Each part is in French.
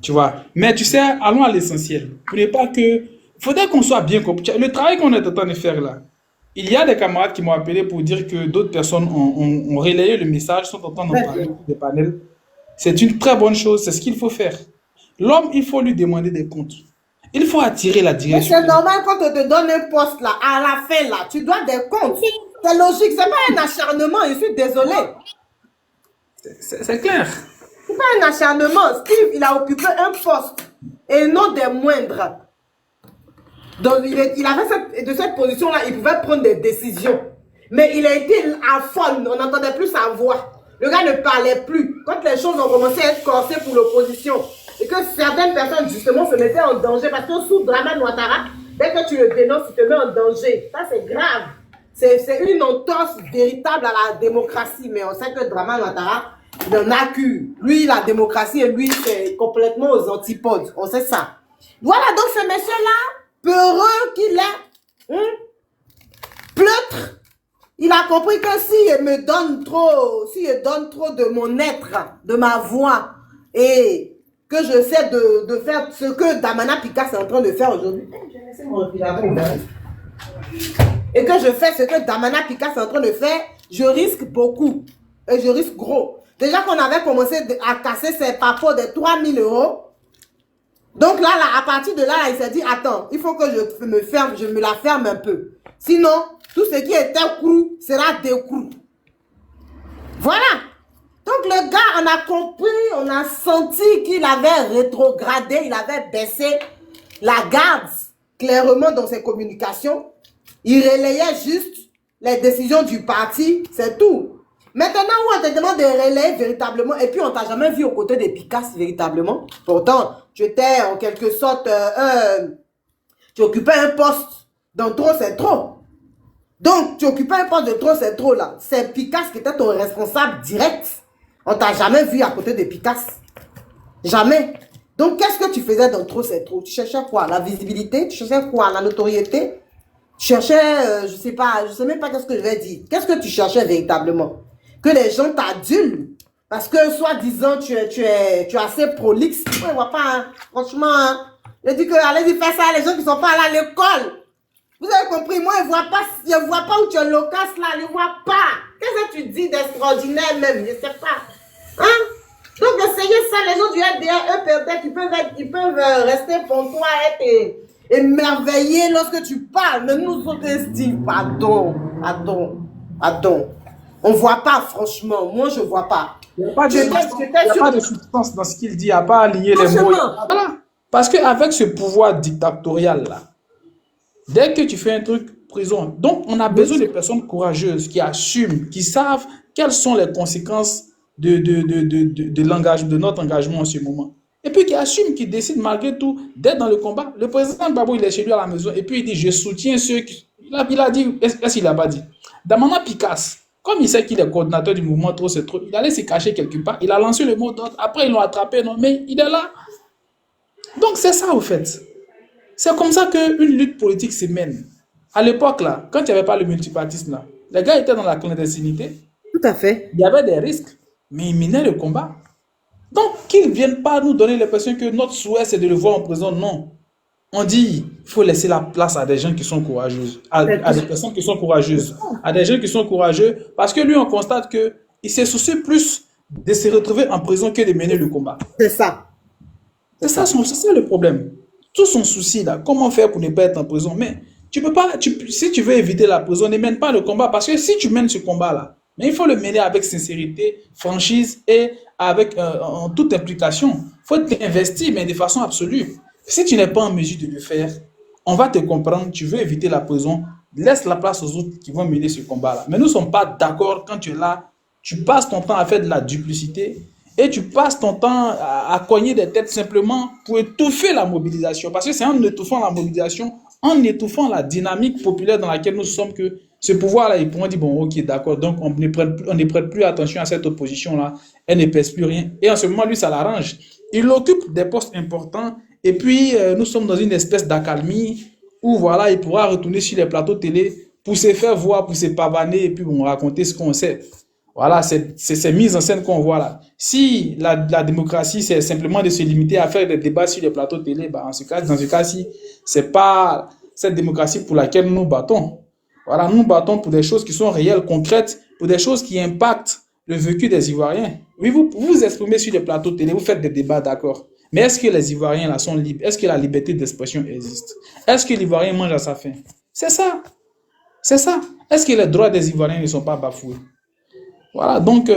Tu vois. Mais tu sais, allons à l'essentiel. Pour ne pas que. Il faudrait qu'on soit bien compris. Le travail qu'on est en train de faire là, il y a des camarades qui m'ont appelé pour dire que d'autres personnes ont relayé le message, sont en train d'en Très parler bien. sur des panels. C'est une très bonne chose, c'est ce qu'il faut faire. L'homme, il faut lui demander des comptes. Il faut attirer la Mais direction. c'est normal quand on te donne un poste là, à la fin là, tu dois des comptes. C'est logique, c'est pas un acharnement, je suis désolée. C'est clair. C'est pas un acharnement. Steve, il a occupé un poste et non des moindres. Donc, il avait de cette position-là, il pouvait prendre des décisions. Mais il a été aphone, on n'entendait plus sa voix. Le gars ne parlait plus. Quand les choses ont commencé à être corsées pour l'opposition, et que certaines personnes, justement, se mettaient en danger, parce que sous Draman Ouattara, dès que tu le dénonces, tu te mets en danger. Ça, c'est grave. C'est une entorse véritable à la démocratie. Mais on sait que Draman Ouattara, il en a que lui, la démocratie, et lui, c'est complètement aux antipodes. On sait ça. Voilà, donc ce monsieur-là, peureux qu'il est, pleutre, il a compris que s'il me donne trop, s'il donne trop de mon être, de ma voix, et que je sais de faire ce que Damana Picasso est en train de faire aujourd'hui, et que je fais ce que Damana Picasso est en train de faire, je risque beaucoup, et je risque gros. Déjà qu'on avait commencé à casser ses papeaux de 3000 euros, donc là, à partir de là, il s'est dit, attends, il faut que je me la ferme un peu. Sinon, tout ce qui est écrou sera décrou. Voilà. Donc le gars, on a compris, on a senti qu'il avait rétrogradé, il avait baissé la garde clairement dans ses communications. Il relayait juste les décisions du parti, c'est tout. Maintenant où on te demande de relayer véritablement, et puis on t'a jamais vu aux côtés des Picasso véritablement. Pourtant, tu étais en quelque sorte, tu occupais un poste. Donc trop, c'est trop. Donc, tu occupais un poste de trop, c'est trop là. C'est Picasso qui était ton responsable direct. On t'a jamais vu à côté de Picasso. Jamais. Donc, qu'est-ce que tu faisais dans trop, c'est trop? Tu cherchais quoi? La visibilité? Tu cherchais quoi? La notoriété? Tu cherchais, je sais pas, je sais même pas qu'est-ce que je vais dire. Qu'est-ce que tu cherchais véritablement? Que les gens t'adulent. Parce que, soi-disant, tu es assez prolixe. Moi, je vois pas, hein. Franchement, hein. Je dis que, allez-y faire ça à les gens qui sont pas allés à l'école. Vous avez compris, moi, je ne vois pas où tu es loquace là, je ne vois pas. Qu'est-ce que tu dis d'extraordinaire même, je ne sais pas. Hein? Donc, essayez ça, les gens du FDR, eux, peut-être, ils peuvent rester pour toi, être émerveillés lorsque tu parles. Mais nous autres, Steve, pardon. On ne voit pas, franchement. Moi, je ne vois pas. Il n'y a pas de substance, il y a pas de substance dans ce qu'il dit, il n'y a pas à lier les mots. Voilà. Parce qu'avec ce pouvoir dictatorial là, dès que tu fais un truc, prison. Donc, on a besoin de personnes courageuses qui assument, qui savent quelles sont les conséquences de notre engagement en ce moment. Et puis qui assument, qui décident malgré tout d'être dans le combat. Le président Gbagbo, il est chez lui à la maison et puis il dit, je soutiens ceux qui... Il a dit, est-ce qu'il n'a pas dit? Damana Picasso, comme il sait qu'il est coordinateur du mouvement Trop c'est trop, il allait se cacher quelque part, il a lancé le mot d'ordre, après ils l'ont attrapé, non, mais il est là. Donc c'est ça au fait. C'est comme ça qu'une lutte politique se mène. À l'époque, là, quand il n'y avait pas le multipartisme, là, les gars étaient dans la clandestinité. Tout à fait. Il y avait des risques, mais ils menaient le combat. Donc, qu'ils ne viennent pas nous donner l'impression que notre souhait, c'est de le voir en prison. Non. On dit il faut laisser la place à des gens qui sont courageux, à des personnes qui sont courageuses, à des gens qui sont courageux, parce que lui, on constate qu'il se soucie plus de se retrouver en prison que de mener le combat. C'est ça. C'est ça le problème. Tout son souci là, comment faire pour ne pas être en prison? Mais tu peux pas, si tu veux éviter la prison, ne mène pas le combat. Parce que si tu mènes ce combat là, mais il faut le mener avec sincérité, franchise et avec en toute implication. Il faut t'investir, mais de façon absolue. Si tu n'es pas en mesure de le faire, on va te comprendre, tu veux éviter la prison, laisse la place aux autres qui vont mener ce combat là. Mais nous ne sommes pas d'accord quand tu es là, tu passes ton temps à faire de la duplicité et tu passes ton temps à cogner des têtes simplement pour étouffer la mobilisation. Parce que c'est en étouffant la mobilisation, en étouffant la dynamique populaire dans laquelle nous sommes que ce pouvoir-là, ils pourront dire, bon, ok, d'accord, donc on ne prête plus attention à cette opposition-là, elle ne pèse plus rien. Et en ce moment, lui, ça l'arrange. Il occupe des postes importants et puis nous sommes dans une espèce d'accalmie où, voilà, il pourra retourner sur les plateaux télé pour se faire voir, pour se pavaner et puis bon, raconter ce qu'on sait. Voilà, c'est ces mises en scène qu'on voit là. Si la démocratie, c'est simplement de se limiter à faire des débats sur les plateaux de télé, bah, dans ce cas-ci, c'est pas cette démocratie pour laquelle nous battons. Voilà, nous battons pour des choses qui sont réelles, concrètes, pour des choses qui impactent le vécu des Ivoiriens. Oui, vous vous exprimez sur les plateaux de télé, vous faites des débats, d'accord. Mais est-ce que les Ivoiriens là sont libres? Est-ce que la liberté d'expression existe? Est-ce que l'Ivoirien mange à sa faim? C'est ça. C'est ça. Est-ce que les droits des Ivoiriens ne sont pas bafoués? Voilà, donc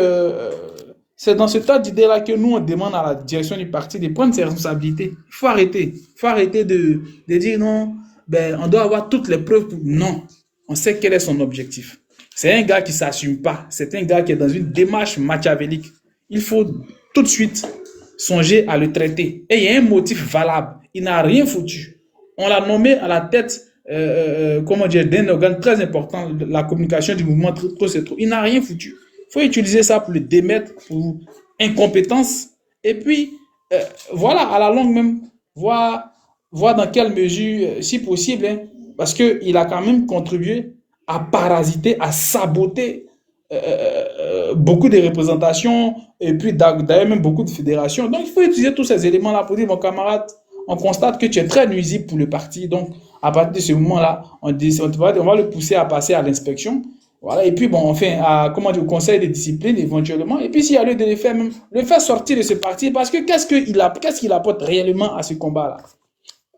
c'est dans ce tas d'idées-là que nous, on demande à la direction du parti de prendre ses responsabilités. Il faut arrêter. Il faut arrêter de dire non, ben, on doit avoir toutes les preuves. Non, on sait quel est son objectif. C'est un gars qui ne s'assume pas. C'est un gars qui est dans une démarche machiavélique. Il faut tout de suite songer à le traiter. Et il y a un motif valable. Il n'a rien foutu. On l'a nommé à la tête comment dire, d'un organe très important, la communication du mouvement Trop c'est trop. Il n'a rien foutu. Il faut utiliser ça pour le démettre pour incompétence. Et puis, voilà, à la longue même, voir dans quelle mesure, si possible, hein, parce qu'il a quand même contribué à parasiter, à saboter beaucoup de représentations et puis d'ailleurs même beaucoup de fédérations. Donc, il faut utiliser tous ces éléments-là pour dire, mon camarade, on constate que tu es très nuisible pour le parti. Donc, à partir de ce moment-là, on va le pousser à passer à l'inspection. Voilà. Et puis, bon, enfin, comment dire, au conseil de discipline éventuellement. Et puis, s'il y a lieu de le faire sortir de ce parti, parce que qu'est-ce qu'il apporte réellement à ce combat-là?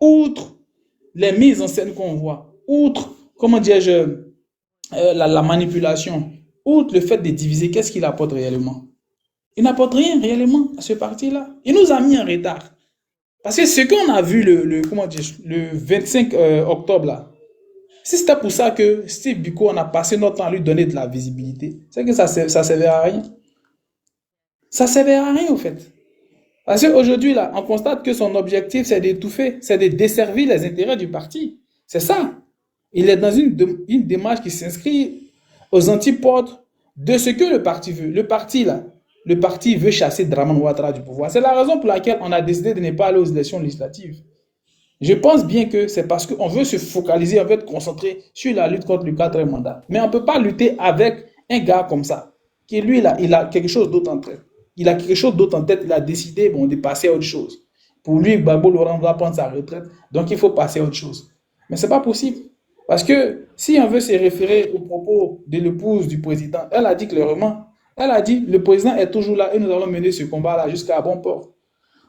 Outre les mises en scène qu'on voit, outre, comment dirais-je, la manipulation, outre le fait de diviser, qu'est-ce qu'il apporte réellement? Il n'apporte rien réellement à ce parti-là. Il nous a mis en retard. Parce que ce qu'on a vu comment dire, le 25 octobre, là, si c'était pour ça que Steve Biko, on a passé notre temps à lui donner de la visibilité, c'est que ça servait à rien. Ça servait à rien, au fait. Parce qu'aujourd'hui, là, on constate que son objectif, c'est d'étouffer, c'est de desservir les intérêts du parti. C'est ça. Il est dans une démarche qui s'inscrit aux antipodes de ce que le parti veut. Le parti veut chasser Dramane Ouattara du pouvoir. C'est la raison pour laquelle on a décidé de ne pas aller aux élections législatives. Je pense bien que c'est parce qu'on veut se focaliser, on veut être concentré sur la lutte contre le quatrième mandat. Mais on ne peut pas lutter avec un gars comme ça, qui lui, là, il a quelque chose d'autre en tête. Il a quelque chose d'autre en tête, il a décidé de passer à autre chose. Pour lui, Gbagbo Laurent va prendre sa retraite, donc il faut passer à autre chose. Mais ce n'est pas possible. Parce que si on veut se référer aux propos de l'épouse du président, elle a dit clairement, elle a dit, le président est toujours là et nous allons mener ce combat-là jusqu'à bon port.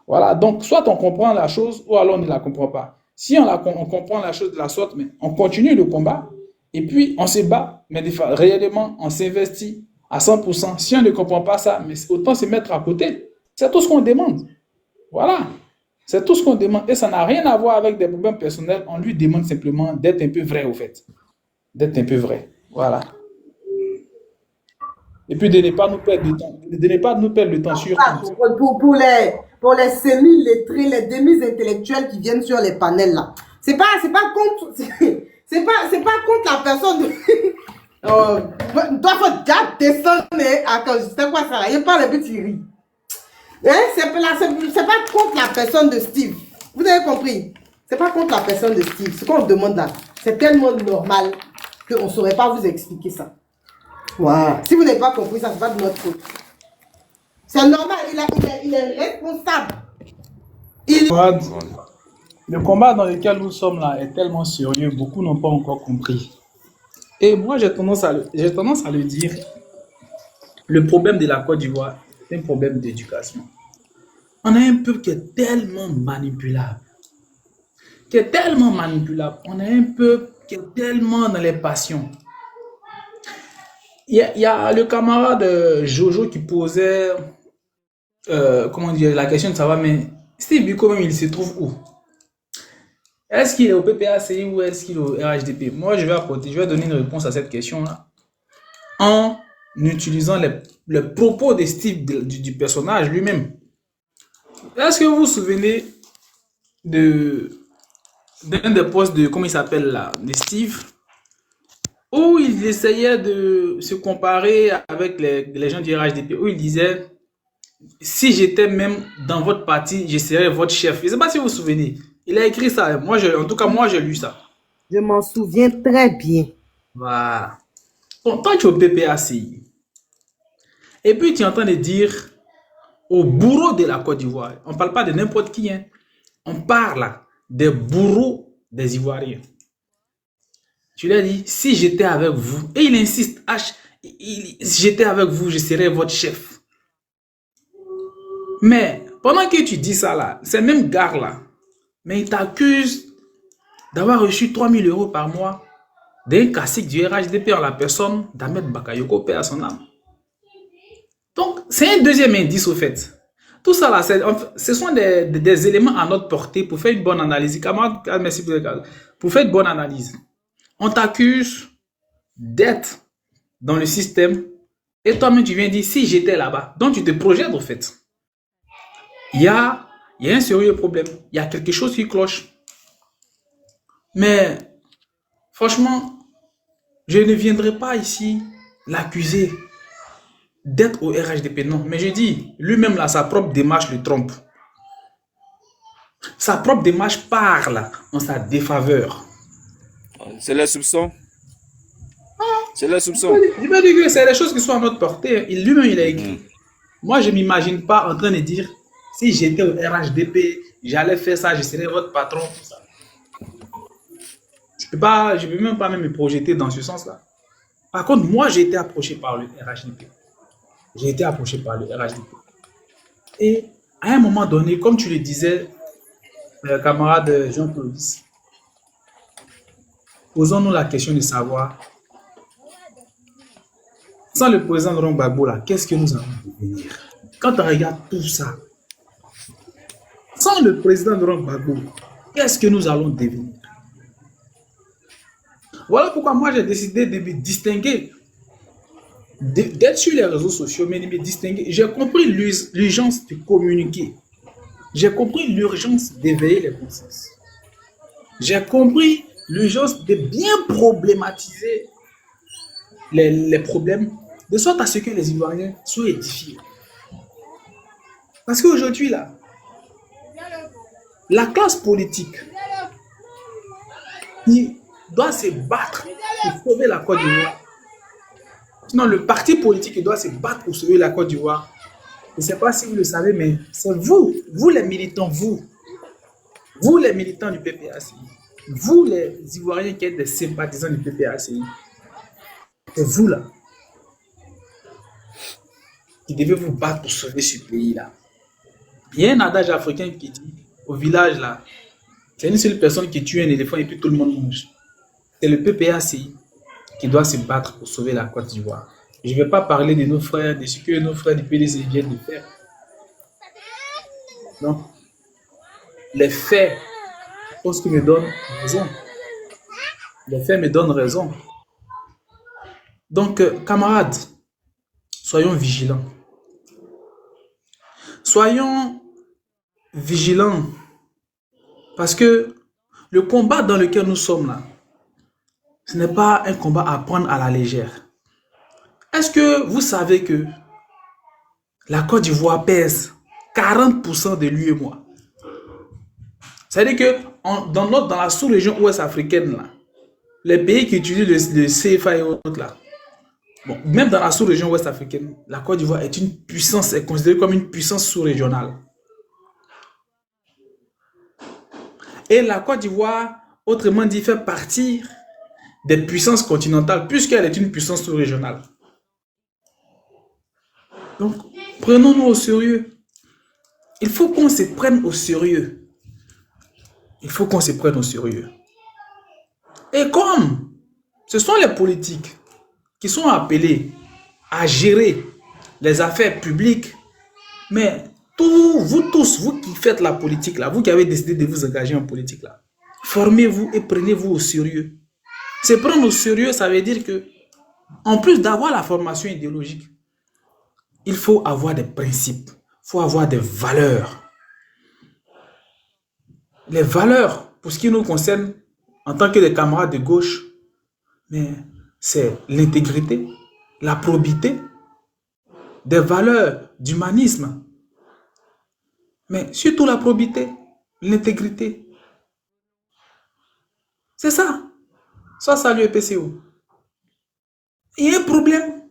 Voilà, donc soit on comprend la chose ou alors on ne la comprend pas. Si on comprend la chose de la sorte, mais on continue le combat et puis on se bat, mais réellement on s'investit à 100%. Si on ne comprend pas ça, mais autant se mettre à côté. C'est tout ce qu'on demande. Voilà, c'est tout ce qu'on demande et ça n'a rien à voir avec des problèmes personnels. On lui demande simplement d'être un peu vrai au fait. D'être un peu vrai. Voilà. Et puis de ne pas nous perdre de temps. De ne pas nous perdre le temps sur pour les semi-lettrés, les demi-intellectuels qui viennent sur les panels là. C'est pas contre la personne de toi faut déjà descendre c'était quoi ça là? Il parle un peu Thierry. Hein? C'est pas contre la personne de Steve. Vous avez compris? C'est pas contre la personne de Steve. Ce qu'on demande là, c'est tellement normal qu'on ne saurait pas vous expliquer ça. Wow. Si vous n'avez pas compris ça, c'est pas de notre faute. C'est normal, il est responsable. Le combat dans lequel nous sommes là est tellement sérieux, beaucoup n'ont pas encore compris. Et moi, j'ai tendance à le dire, le problème de la Côte d'Ivoire, c'est un problème d'éducation. On a un peuple qui est tellement manipulable. On a un peuple qui est tellement dans les passions. Il y a le camarade Jojo qui posait comment dire, la question de savoir, mais Steve Biko même, il se trouve où? Est-ce qu'il est au PPACI ou est-ce qu'il est au RHDP? Moi, je vais donner une réponse à cette question-là en utilisant les propos de Steve, du personnage lui-même. Est-ce que vous vous souvenez d'un des postes de, comment il s'appelle là, de Steve, où il essayait de se comparer avec les gens du RHDP, où il disait, si j'étais même dans votre parti, je serais votre chef. Je ne sais pas si vous vous souvenez. Il a écrit ça. En tout cas, moi, j'ai lu ça. Je m'en souviens très bien. Voilà. Bon, toi, tu es au PPACI. Et puis tu es en train de dire aux bourreaux de la Côte d'Ivoire, on ne parle pas de n'importe qui, hein. On parle des bourreaux des Ivoiriens. Tu lui as dit, si j'étais avec vous, et il insiste, si j'étais avec vous, je serais votre chef. Mais pendant que tu dis ça là, ces mêmes gars là, mais ils t'accusent d'avoir reçu 3 000 euros par mois d'un cacique du RHDP en la personne d'Ahmed Bakayoko, paix à son âme. Donc, c'est un deuxième indice au fait. Tout ça là, ce sont des éléments à notre portée pour faire une bonne analyse. Camarade, merci pour faire une bonne analyse. On t'accuse d'être dans le système et toi-même tu viens dire si j'étais là-bas. Donc tu te projettes au fait. Il y a un sérieux problème. Il y a quelque chose qui cloche. Mais franchement, je ne viendrai pas ici l'accuser d'être au RHDP. Non, mais je dis, lui-même là, sa propre démarche le trompe. Sa propre démarche parle en sa défaveur. C'est les soupçons. C'est les soupçons. Je vais dire que c'est des choses qui sont à notre portée. Lui-même, il a écrit. Moi, je ne m'imagine pas en train de dire si j'étais au RHDP, j'allais faire ça, je serais votre patron. Tout ça. Je ne peux même pas me projeter dans ce sens-là. Par contre, moi, j'ai été approché par le RHDP. J'ai été approché par le RHDP. Et à un moment donné, comme tu le disais, camarade Jean-Claude, posons-nous la question de savoir, sans le président Laurent Gbagbo, qu'est-ce que nous allons devenir? Quand on regarde tout ça, sans le président Laurent Gbagbo, qu'est-ce que nous allons devenir? Voilà pourquoi moi j'ai décidé de me distinguer, d'être sur les réseaux sociaux, mais de me distinguer. J'ai compris l'urgence de communiquer. J'ai compris l'urgence d'éveiller les consciences. J'ai compris l'urgence de bien problématiser les problèmes, de sorte à ce que les Ivoiriens soient édifiés. Parce qu'aujourd'hui, là, la classe politique qui doit se battre pour sauver la Côte d'Ivoire. Sinon, le parti politique qui doit se battre pour sauver la Côte d'Ivoire. Je ne sais pas si vous le savez, mais c'est vous les militants, vous les militants du PPACI, vous les Ivoiriens qui êtes des sympathisants du PPACI, c'est vous là qui devez vous battre pour sauver ce pays-là. Il y a un adage africain qui dit au village là, c'est une seule personne qui tue un éléphant et puis tout le monde mange. C'est le PPACI qui doit se battre pour sauver la Côte d'Ivoire. Je ne vais pas parler de nos frères, de ce que nos frères du PDC viennent de faire. Non. Les faits, je pense qu'ils me donnent raison. Les faits me donnent raison. Donc, camarades, soyons vigilants. Soyons vigilants. Parce que le combat dans lequel nous sommes là, ce n'est pas un combat à prendre à la légère. Est-ce que vous savez que la Côte d'Ivoire pèse 40% de l'UEMOA? C'est-à-dire que dans la sous-région ouest africaine, là, les pays qui utilisent le CFA et autres, là, bon, même dans la sous-région ouest africaine, la Côte d'Ivoire est une puissance, est considérée comme une puissance sous-régionale. Et la Côte d'Ivoire, autrement dit, fait partie des puissances continentales, puisqu'elle est une puissance sous-régionale. Donc, prenons-nous au sérieux. Il faut qu'on se prenne au sérieux. Il faut qu'on se prenne au sérieux. Et comme ce sont les politiques qui sont appelés à gérer les affaires publiques, mais vous tous, vous qui faites la politique, là, vous qui avez décidé de vous engager en politique, là, formez-vous et prenez-vous au sérieux. Se prendre au sérieux, ça veut dire que, en plus d'avoir la formation idéologique, il faut avoir des principes, il faut avoir des valeurs. Les valeurs, pour ce qui nous concerne, en tant que des camarades de gauche, mais c'est l'intégrité, la probité, des valeurs d'humanisme, mais surtout la probité, l'intégrité. C'est ça. Ça, salut PCO. Il y a un problème.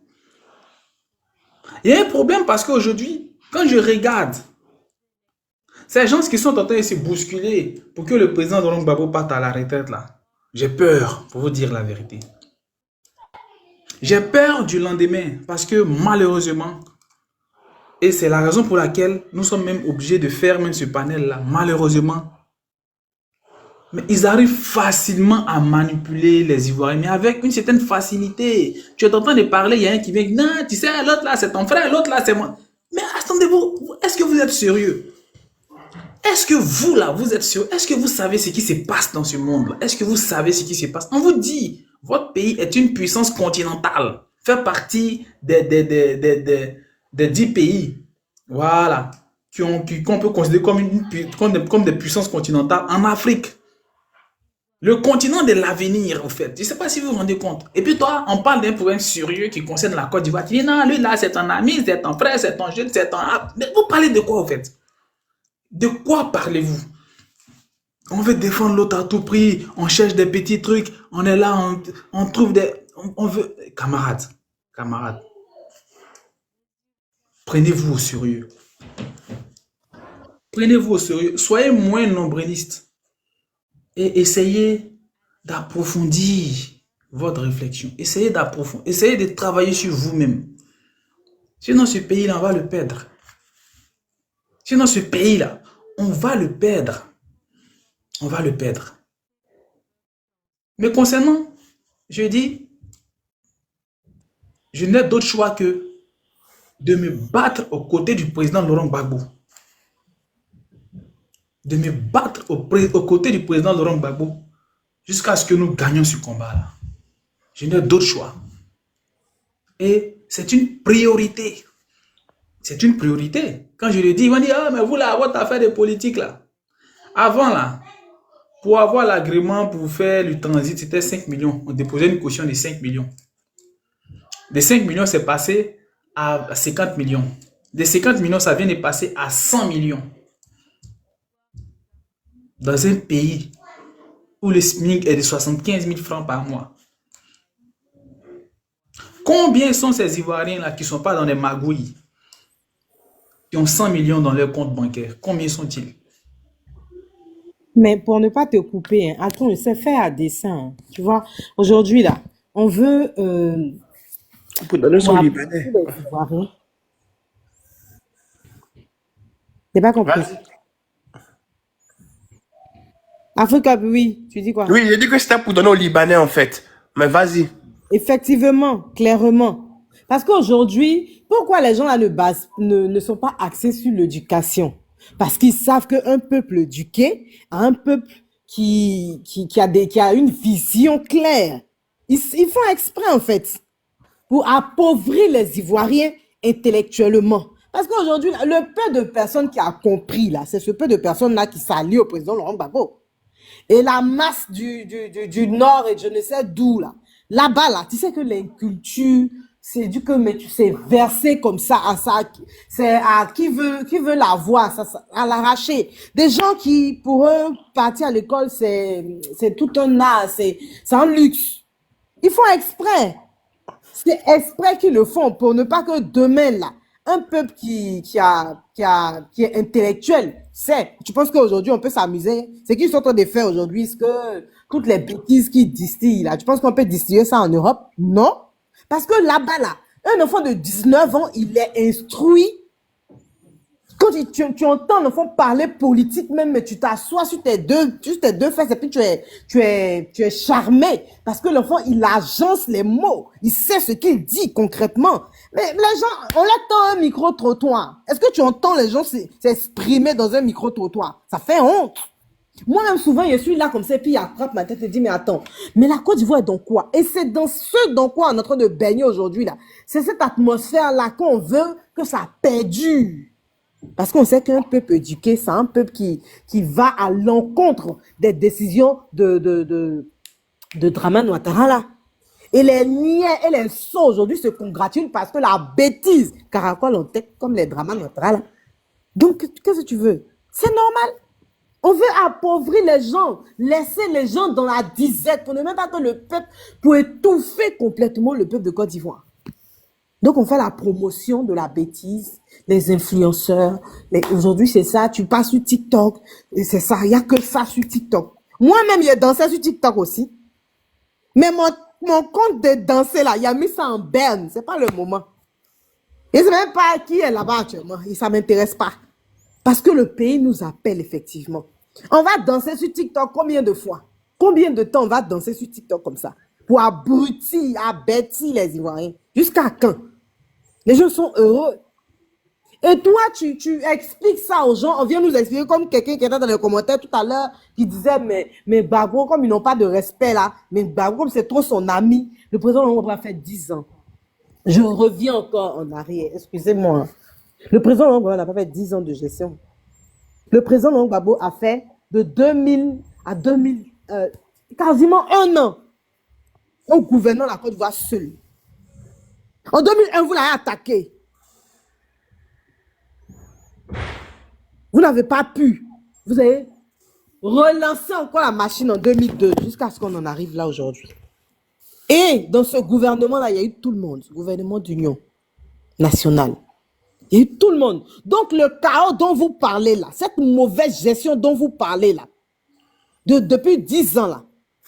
Il y a un problème parce qu'aujourd'hui, quand je regarde ces gens qui sont en train de se bousculer pour que le président Laurent Gbagbo parte à la retraite, là, j'ai peur, pour vous dire la vérité. J'ai peur du lendemain parce que malheureusement, et c'est la raison pour laquelle nous sommes même obligés de faire même ce panel-là, malheureusement, mais ils arrivent facilement à manipuler les Ivoiriens, mais avec une certaine facilité. Tu es en train de parler, il y a un qui vient, non, tu sais, l'autre là, c'est ton frère, l'autre là, c'est moi. Mais attendez-vous, est-ce que vous êtes sérieux? Est-ce que vous là, vous êtes sérieux? Est-ce que vous savez ce qui se passe dans ce monde-là? Est-ce que vous savez ce qui se passe? On vous dit, votre pays est une puissance continentale, fait partie des 10 pays, voilà, qu'on peut considérer comme des puissances continentales en Afrique. Le continent de l'avenir, au fait. Je ne sais pas si vous vous rendez compte. Et puis toi, on parle d'un problème sérieux qui concerne la Côte d'Ivoire. Tu dis, non, lui là, c'est ton ami, c'est ton frère, c'est ton jeune, c'est ton... Mais vous parlez de quoi, au fait? De quoi parlez-vous? On veut défendre l'autre à tout prix, on cherche des petits trucs, on est là, on trouve des... On veut... Camarades, prenez-vous au sérieux. Prenez-vous au sérieux. Soyez moins nombrilistes. Et essayez d'approfondir votre réflexion. Essayez d'approfondir. Essayez de travailler sur vous-même. Sinon, ce pays-là, on va le perdre. Sinon, ce pays-là, on va le perdre. On va le perdre. Mais concernant, je dis, je n'ai d'autre choix que de me battre aux côtés du président Laurent Gbagbo. De me battre aux côtés du président Laurent Gbagbo jusqu'à ce que nous gagnions ce combat-là. Je n'ai d'autre choix. Et c'est une priorité. C'est une priorité. Quand je le dis, ils vont dire, ah, mais vous là, votre affaire de politique là. Avant là, pour avoir l'agrément pour faire le transit, c'était 5 millions. On déposait une caution de 5 millions. De 5 millions, c'est passé à 50 millions. De 50 millions, ça vient de passer à 100 millions. Dans un pays où le SMIC est de 75 000 francs par mois. Combien sont ces Ivoiriens-là qui ne sont pas dans les magouilles, qui ont 100 millions dans leur compte bancaire? Combien sont-ils? Mais pour ne pas te couper, hein, attends, c'est fait à dessein. Hein. Tu vois, aujourd'hui, là, on veut... Pour donner son pour Libanais. appuyer les Ivoiriens. T'as pas compris? Vas-y. Africa, oui, tu dis quoi? Oui, j'ai dit que c'était pour donner aux Libanais en fait. Mais vas-y. Effectivement, clairement. Parce qu'aujourd'hui, pourquoi les gens là ne sont pas axés sur l'éducation? Parce qu'ils savent qu'un peuple éduqué, un peuple qui a une vision claire, ils font exprès en fait pour appauvrir les Ivoiriens intellectuellement. Parce qu'aujourd'hui, le peu de personnes qui a compris là, c'est ce peu de personnes là qui s'allient au président Laurent Gbagbo. Et la masse du Nord et je ne sais d'où là. Là-bas, là, tu sais que l'inculture, c'est du que, mais tu sais, versé comme ça, à ça, c'est à qui veut l'avoir, ça, à l'arracher. Des gens qui, pour eux, partir à l'école, c'est tout un art, c'est un luxe. Ils font exprès. C'est exprès qu'ils le font pour ne pas que demain, là, un peuple qui est intellectuel, tu penses qu'aujourd'hui, on peut s'amuser? C'est qu'ils sont en train de faire aujourd'hui, ce que toutes les bêtises qu'ils distillent, là, tu penses qu'on peut distiller ça en Europe? Non. Parce que là-bas, là, un enfant de 19 ans, il est instruit. Quand tu entends l'enfant parler politique même, mais tu t'assois sur tes deux fesses et puis tu es charmé. Parce que l'enfant, il agence les mots. Il sait ce qu'il dit concrètement. Mais les gens, on leur tend un micro-trottoir. Est-ce que tu entends les gens s'exprimer dans un micro-trottoir? Ça fait honte. Moi-même, souvent, je suis là comme ça, et puis il attrape ma tête et dit, mais attends, mais la Côte d'Ivoire est dans quoi? Et c'est dans ce dans quoi on est en train de baigner aujourd'hui, là. C'est cette atmosphère-là qu'on veut que ça perdure. Parce qu'on sait qu'un peuple éduqué, c'est un peuple qui va à l'encontre des décisions de Dramane Ouattara, là. Et les niais et les sots aujourd'hui se congratulent parce que la bêtise caracole en tête comme les Dramane Ouattara, là. Donc, qu'est-ce que tu veux? C'est normal. On veut appauvrir les gens, laisser les gens dans la disette pour ne même pas que le peuple, pour étouffer complètement le peuple de Côte d'Ivoire. Donc, on fait la promotion de la bêtise, les influenceurs. Aujourd'hui, c'est ça, tu passes sur TikTok, et c'est ça, il n'y a que ça sur TikTok. Moi-même, j'ai dansé sur TikTok aussi. Mais mon compte de danser, là, il a mis ça en berne. C'est pas le moment. Et c'est même pas qui est là-bas actuellement. Et ça m'intéresse pas. Parce que le pays nous appelle, effectivement. On va danser sur TikTok combien de fois? Combien de temps on va danser sur TikTok comme ça? Pour abrutir, abêtir les Ivoiriens. Jusqu'à quand? Les gens sont heureux. Et toi, tu expliques ça aux gens. On vient nous expliquer comme quelqu'un qui était dans les commentaires tout à l'heure, qui disait, mais Gbagbo, comme ils n'ont pas de respect là, mais Gbagbo, comme c'est trop son ami, le président Laurent Gbagbo a fait 10 ans. Je reviens encore en arrière, excusez-moi. Le président Laurent Gbagbo n'a pas fait 10 ans de gestion. Le président Laurent Gbagbo a fait de 2000 à 2000, quasiment 1 an, en gouvernant la Côte d'Ivoire seul. En 2001, vous l'avez attaqué. Vous n'avez pas pu. Vous avez relancé encore la machine en 2002 jusqu'à ce qu'on en arrive là aujourd'hui. Et dans ce gouvernement-là, il y a eu tout le monde. Ce gouvernement d'union nationale. Il y a eu tout le monde. Donc le chaos dont vous parlez là, cette mauvaise gestion dont vous parlez là, depuis 10 ans là,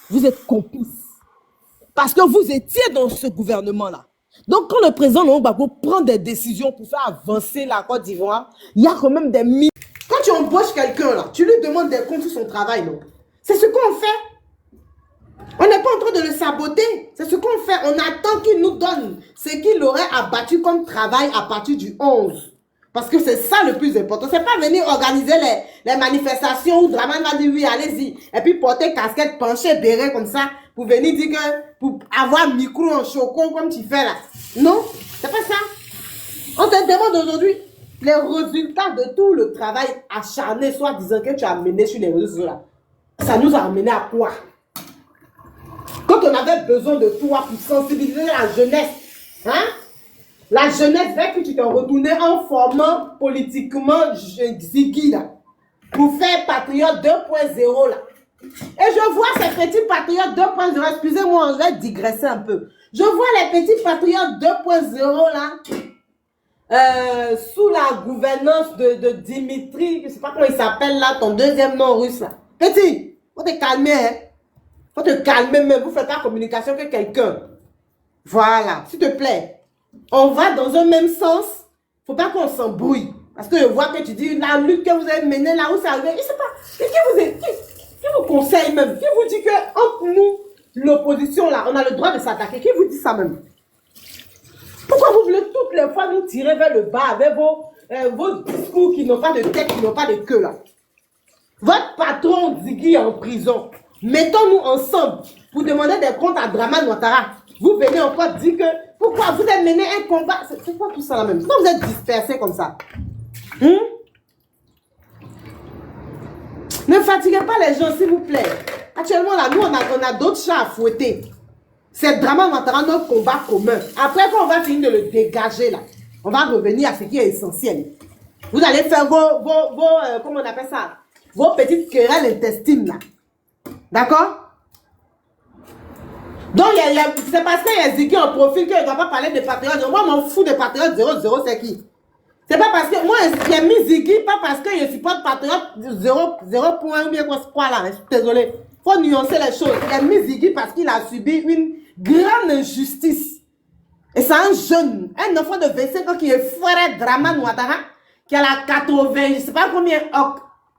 vous êtes complices. Parce que vous étiez dans ce gouvernement-là. Donc, quand le président Laurent Gbagbo prend des décisions pour faire avancer la Côte d'Ivoire, il y a quand même des milliers. Quand tu embauches quelqu'un, là, tu lui demandes des comptes sur son travail, non? C'est ce qu'on fait. On n'est pas en train de le saboter. C'est ce qu'on fait. On attend qu'il nous donne ce qu'il aurait abattu comme travail à partir du 11. Parce que c'est ça le plus important. C'est pas venir organiser les manifestations où Draman va dire oui, allez-y. Et puis porter casquette, pencher, béret comme ça. Pour venir dire que, pour avoir micro en choco comme tu fais là. Non, c'est pas ça. On te demande aujourd'hui les résultats de tout le travail acharné, soit disant que tu as mené sur les réseaux sociaux là. Ça nous a amené à quoi? Quand on avait besoin de toi pour sensibiliser la jeunesse, hein? La jeunesse, vers que tu t'es retourné en formant politiquement Ziggy là, pour faire Patriote 2.0 là. Et je vois ces petits patriotes 2.0, excusez-moi, je vais digresser un peu. Je vois les petits patriotes 2.0 là, sous la gouvernance de Dimitri, je ne sais pas comment il s'appelle là, ton deuxième nom russe là. Petit, faut te calmer, hein. Faut te calmer même, vous faites la communication que quelqu'un. Voilà, s'il te plaît. On va dans un même sens, faut pas qu'on s'embrouille. Parce que je vois que tu dis, la lutte que vous avez menée là où c'est arrivé, je sais pas, qui vous conseille même, qui vous dit que entre nous, l'opposition là, on a le droit de s'attaquer, qui vous dit ça même? Pourquoi vous voulez toutes les fois nous tirer vers le bas avec vos discours qui n'ont pas de tête, qui n'ont pas de queue là? Votre patron Ziggy est en prison. Mettons-nous ensemble pour demander des comptes à Draman Ouattara. Vous venez encore dire que pourquoi vous avez mené un combat? C'est quoi tout ça là même? Pourquoi vous êtes dispersés comme ça? Ne fatiguez pas les gens, s'il vous plaît. Actuellement, là, nous, on a d'autres chats à fouetter. C'est Draman Ouattara notre combat commun. Après, quand on va finir de le dégager, là, on va revenir à ce qui est essentiel. Vous allez faire comment on appelle ça? Vos petites querelles intestines, là. D'accord? Donc, c'est parce qu'il y a Ziggy en profil qu'il ne doit pas parler de patriotes. Moi, je m'en fous de patriotes 0-0, c'est qui? C'est pas parce que moi, j'ai mis Ziggy, pas parce que je supporte patriote 0.1 ou bien quoi là. Je suis désolé. Faut nuancer les choses. J'ai mis Ziggy parce qu'il a subi une grande injustice. Et c'est un jeune, un enfant de 25 ans qui est frère Draman Ouattara, qui a la 80, je sais pas combien,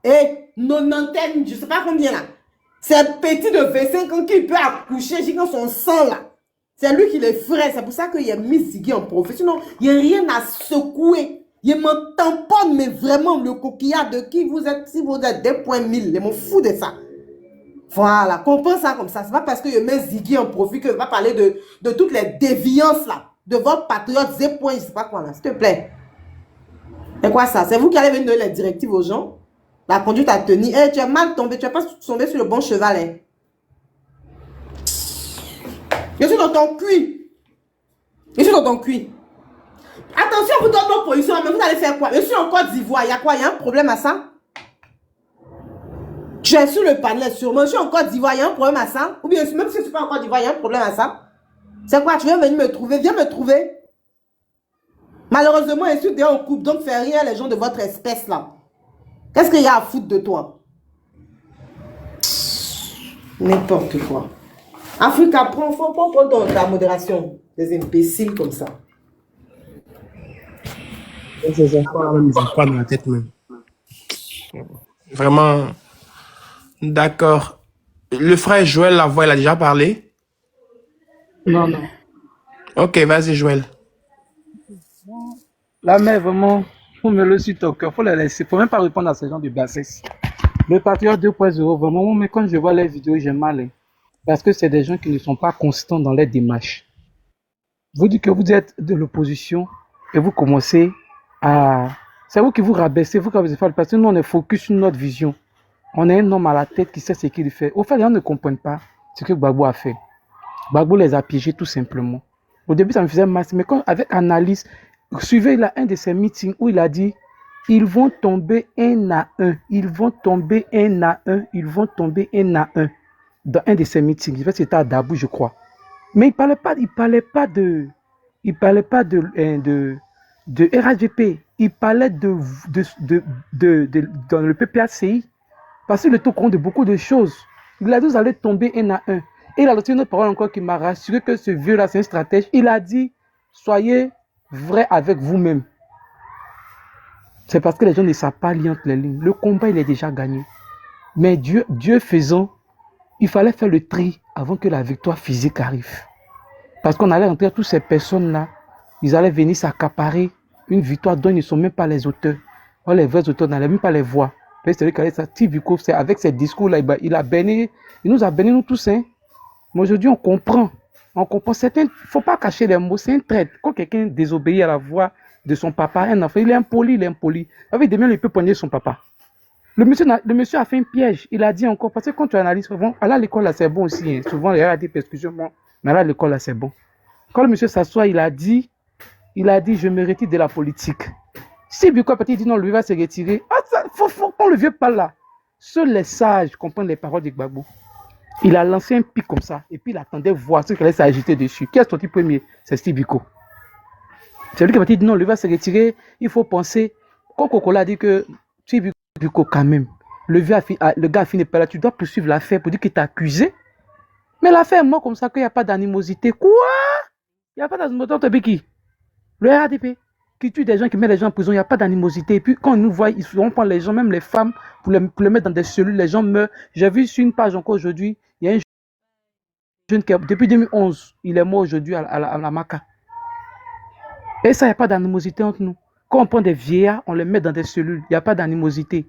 et 90, je sais pas combien là. C'est un petit de 25 ans qui peut accoucher jusqu'à son sang là. C'est lui qui est frère. C'est pour ça qu'il a mis Ziggy en profil. Sinon, il n'y a rien à secouer. Il me tamponne, mais vraiment, le coquillard de qui vous êtes, si vous êtes 2.1000, je m'en fous de ça. Voilà, comprends ça comme ça. C'est pas parce que je mets Ziggy en profil que je vais parler de toutes les déviances là, de votre patriote, je sais pas quoi là, s'il te plaît. C'est quoi ça? C'est vous qui allez venir donner les directives aux gens? La conduite à tenir. Tu es mal tombé, tu n'es pas tombé sur le bon cheval. Hein. Je suis dans ton cul. Je suis dans ton cul. Attention, vous donnez nos positions, mais vous allez faire quoi? Je suis en Côte d'Ivoire. Il y a quoi? Il y a un problème à ça? Tu es sur le panel sûrement. Je suis en Côte d'Ivoire. Il y a un problème à ça? Ou bien, même si je ne suis pas en Côte d'Ivoire, il y a un problème à ça? C'est quoi? Tu viens venir me trouver? Viens me trouver. Malheureusement, insulte est en couple, donc fais rien les gens de votre espèce là. Qu'est-ce qu'il y a à foutre de toi? N'importe quoi. Africa, faut prendre ta modération. Des imbéciles comme ça. Ces enfants, ils ont pas dans la tête même. Vraiment, d'accord. Le frère Joël Lavoie, il a déjà parlé? Non, non. Ok, vas-y Joël. La mère, vraiment, faut me le suite au cœur. Faut la laisser. Faut même pas répondre à ces gens de bassesse. Le Patriote 2.0, vraiment, mais quand je vois les vidéos, j'ai mal. Hein. Parce que c'est des gens qui ne sont pas constants dans les démarches. Vous dites que vous êtes de l'opposition et vous commencez à... C'est vous qui vous rabaissez, vous qui rabaissez, parce que nous, on est focus sur notre vision. On a un homme à la tête qui sait ce qu'il fait. Au fait, les gens ne comprennent pas ce que Gbagbo a fait. Gbagbo les a piégés tout simplement. Au début, ça me faisait mal, mais quand, avec analyse, suivez là un de ses meetings où il a dit ils vont tomber un à un, ils vont tomber un à un, ils vont tomber un à un. Dans un de ses meetings, c'était à Dabou, je crois. Mais il parlait pas de RHDP, il parlait dans le PPACI, parce qu'il est au courant de beaucoup de choses. Il a dit vous allez tomber un à un. Et il a reçu une autre parole encore qui m'a rassuré que ce vieux-là, c'est un stratège. Il a dit soyez vrai avec vous-même. C'est parce que les gens ne savent pas lire entre les lignes. Le combat, il est déjà gagné. Mais Dieu faisant, il fallait faire le tri avant que la victoire physique arrive. Parce qu'on allait rentrer toutes ces personnes-là, ils allaient venir s'accaparer une victoire dont ils ne sont même pas les auteurs. Or, les vrais auteurs n'allaient même pas les voir. C'est lui qui a dit ça, Tibuco, c'est avec ces discours-là, il nous a béni nous tous. Hein. Mais aujourd'hui, on comprend. On comprend. Il ne faut pas cacher les mots, c'est un trait. Quand quelqu'un désobéit à la voix de son papa, un enfant, il est impoli. Avec des mains, il peut poigner son papa. Le monsieur a fait un piège. Il a dit encore, parce que quand tu analyses, souvent, aller à l'école, là, c'est bon aussi. Hein. Souvent, il y a des excusez-moi, mais aller à l'école, là, c'est bon. Quand le monsieur s'assoit, il a dit, je me retire de la politique. Si Biko Petit dit non, lui va se retirer. Faut qu'on le vieux parle là. Seuls les sages comprennent les paroles de Gbagbo. Il a lancé un pic comme ça, et puis il attendait voir ce qu'il allait s'agiter dessus. Qui est sorti premier? C'est Steve Biko. C'est lui qui a dit non, lui va se retirer. Il faut penser. Quand Cocola a dit que Steve Biko, quand même, le gars a fini par là, tu dois poursuivre l'affaire pour dire qu'il t'a accusé. Mais l'affaire est mort comme ça, qu'il n'y a pas d'animosité. Quoi? Il n'y a pas d'animosité entre qui? Le RADP qui tue des gens, qui met les gens en prison, il n'y a pas d'animosité. Et puis quand ils nous voient, on prend les gens, même les femmes, pour les mettre dans des cellules, les gens meurent. J'ai vu sur une page encore aujourd'hui, il y a un jeune qui, depuis 2011, il est mort aujourd'hui à la Maca. Et ça, il n'y a pas d'animosité entre nous. Quand on prend des vieillards, on les met dans des cellules, il n'y a pas d'animosité.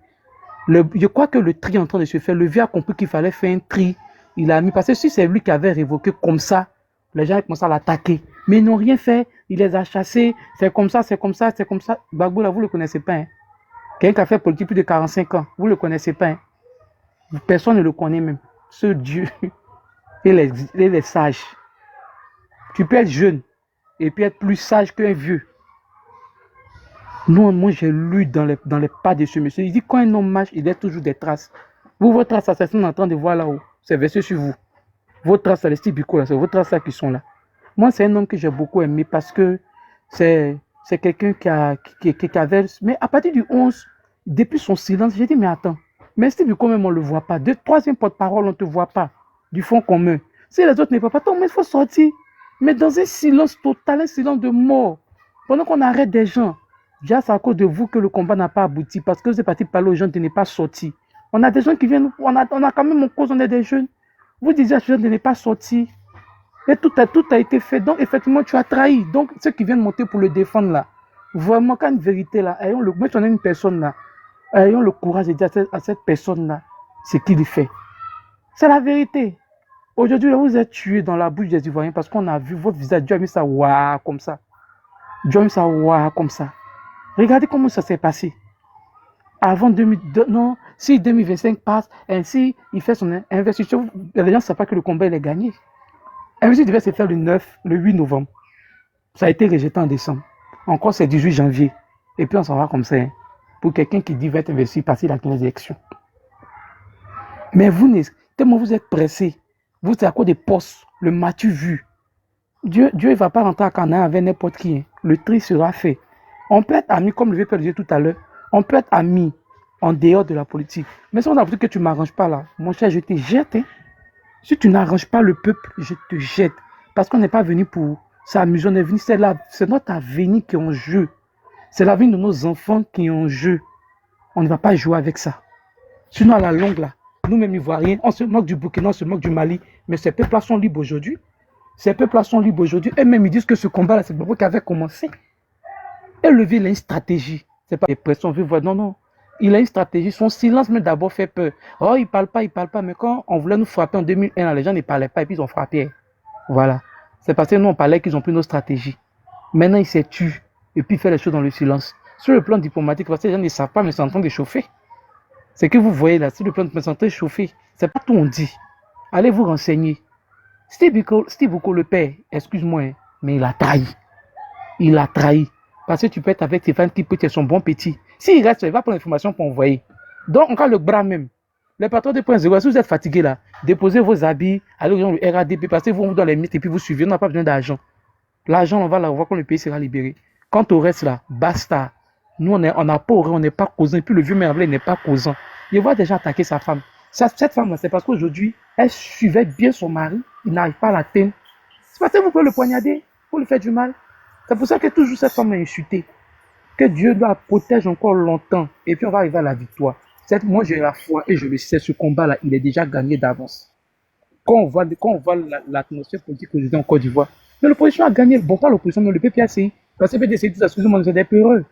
Je crois que le tri est en train de se faire. Le vieux a compris qu'il fallait faire un tri. Il a mis, parce que si c'est lui qui avait révoqué comme ça, les gens ont commencé à l'attaquer. Mais ils n'ont rien fait. Il les a chassés. C'est comme ça. Gbagbo, là, vous ne le connaissez pas. Hein. Quelqu'un qui a fait politique plus de 45 ans, vous ne le connaissez pas. Hein. Personne ne le connaît même. Ce Dieu et les sages. Tu peux être jeune et puis être plus sage qu'un vieux. Non, moi, j'ai lu dans les pas de ce monsieur. Il dit quand un homme marche, il laisse toujours des traces. Vous, vos traces, c'est ce qu'on est en train de voir là-haut. C'est versé sur vous. Vos traces, c'est les Stibico, là. C'est vos traces là qui sont là. Moi, c'est un homme que j'ai beaucoup aimé parce que c'est quelqu'un qui avait... Mais à partir du 11, depuis son silence, j'ai dit, mais attends, mais Stibico même, on ne le voit pas. Troisième porte-parole, on ne te voit pas. Du fond commun. Si les autres ne voient pas, attends, mais il faut sortir. Mais dans un silence total, un silence de mort. Pendant qu'on arrête des gens, déjà, c'est à cause de vous que le combat n'a pas abouti. Parce que vous êtes parti parler aux gens de ne pas sortir. On a des gens qui viennent, on a quand même en cause, on est des jeunes. Vous disiez à ces gens de ne pas sortir. Et tout a été fait. Donc, effectivement, tu as trahi. Donc, ceux qui viennent monter pour le défendre là, vraiment, quand une vérité là, moi, on est une personne là, ayons le courage de dire à cette personne là ce qu'il fait. C'est la vérité. Aujourd'hui, vous êtes tués dans la bouche des Ivoiriens parce qu'on a vu votre visage. Dieu a mis ça ouah comme ça. Dieu a mis ça ouah comme ça. Regardez comment ça s'est passé. Avant 2002, non, si 2025 passe, ainsi il fait son investiture, les gens ne savent pas que le combat il est gagné. L'investiture devait se faire le 8 novembre. Ça a été rejeté en décembre. Encore c'est 18 janvier. Et puis on s'en va comme ça. Hein, pour quelqu'un qui dit va être investi, passer la 15 élections. Mais vous, tellement vous êtes pressé, vous êtes à cause des postes, le matu vu. Dieu ne va pas rentrer à Canaan avec n'importe qui. Hein. Le tri sera fait. On peut être amis, comme le vieux père disait tout à l'heure, on peut être amis en dehors de la politique. Mais si on a vu que tu ne m'arranges pas là, mon cher, je te jette. Hein. Si tu n'arranges pas le peuple, je te jette. Parce qu'on n'est pas venu pour s'amuser, on est venu, c'est notre avenir qui est en jeu. C'est l'avenir de nos enfants qui est en jeu. On ne va pas jouer avec ça. Sinon, à la longue, là, nous-mêmes Ivoiriens, on se moque du Burkina, on se moque du Mali, mais ces peuples-là sont libres aujourd'hui. Ces peuples-là sont libres aujourd'hui. Eux-mêmes, ils disent que ce combat-là, c'est le qui avait commencé. Et le vieux, il a une stratégie. C'est pas des pressions, non, non. Il a une stratégie. Son silence m'a d'abord fait peur. Oh, il parle pas. Mais quand on voulait nous frapper en 2001, les gens ne parlaient pas et puis ils ont frappé. Voilà. C'est parce que nous, on parlait qu'ils ont pris nos stratégies. Maintenant, il s'est tué et puis il fait les choses dans le silence. Sur le plan diplomatique, parce que les gens ne savent pas, mais ils sont en train de chauffer. C'est que vous voyez là, sur le plan diplomatique, ils sont en train de chauffer. C'est pas tout on dit. Allez vous renseigner. Steve Biko le père, excuse-moi, hein, mais il a trahi. Il a trahi. Parce que tu peux être avec Stéphane qui peut être son bon petit. S'il reste, il va prendre l'information pour envoyer. Donc, on a le bras même. Les patrons de point zéro, si vous êtes fatigué là, déposez vos habits, allez dans le RADP, passez vous dans les mythes et puis vous suivez. On n'a pas besoin d'argent. L'argent, on va l'avoir quand le pays sera libéré. Quant au reste là, basta. Nous, on n'a pas on n'est pas causant. Et puis le vieux merveilleux n'est pas causant. Il va déjà attaquer sa femme. Cette femme-là, c'est parce qu'aujourd'hui, elle suivait bien son mari. Il n'arrive pas à l'atteindre. C'est parce que vous pouvez le poignarder pour lui faire du mal. C'est pour ça que toujours cette femme est insultée. Que Dieu la protège encore longtemps. Et puis on va arriver à la victoire. Moi, j'ai la foi et je le sais, ce combat-là, il est déjà gagné d'avance. Quand on voit l'atmosphère politique aujourd'hui en Côte d'Ivoire, mais l'opposition a gagné. Bon, pas l'opposition, mais le PPACI. Parce que le PPACI, excusez-moi, c'est des peureux.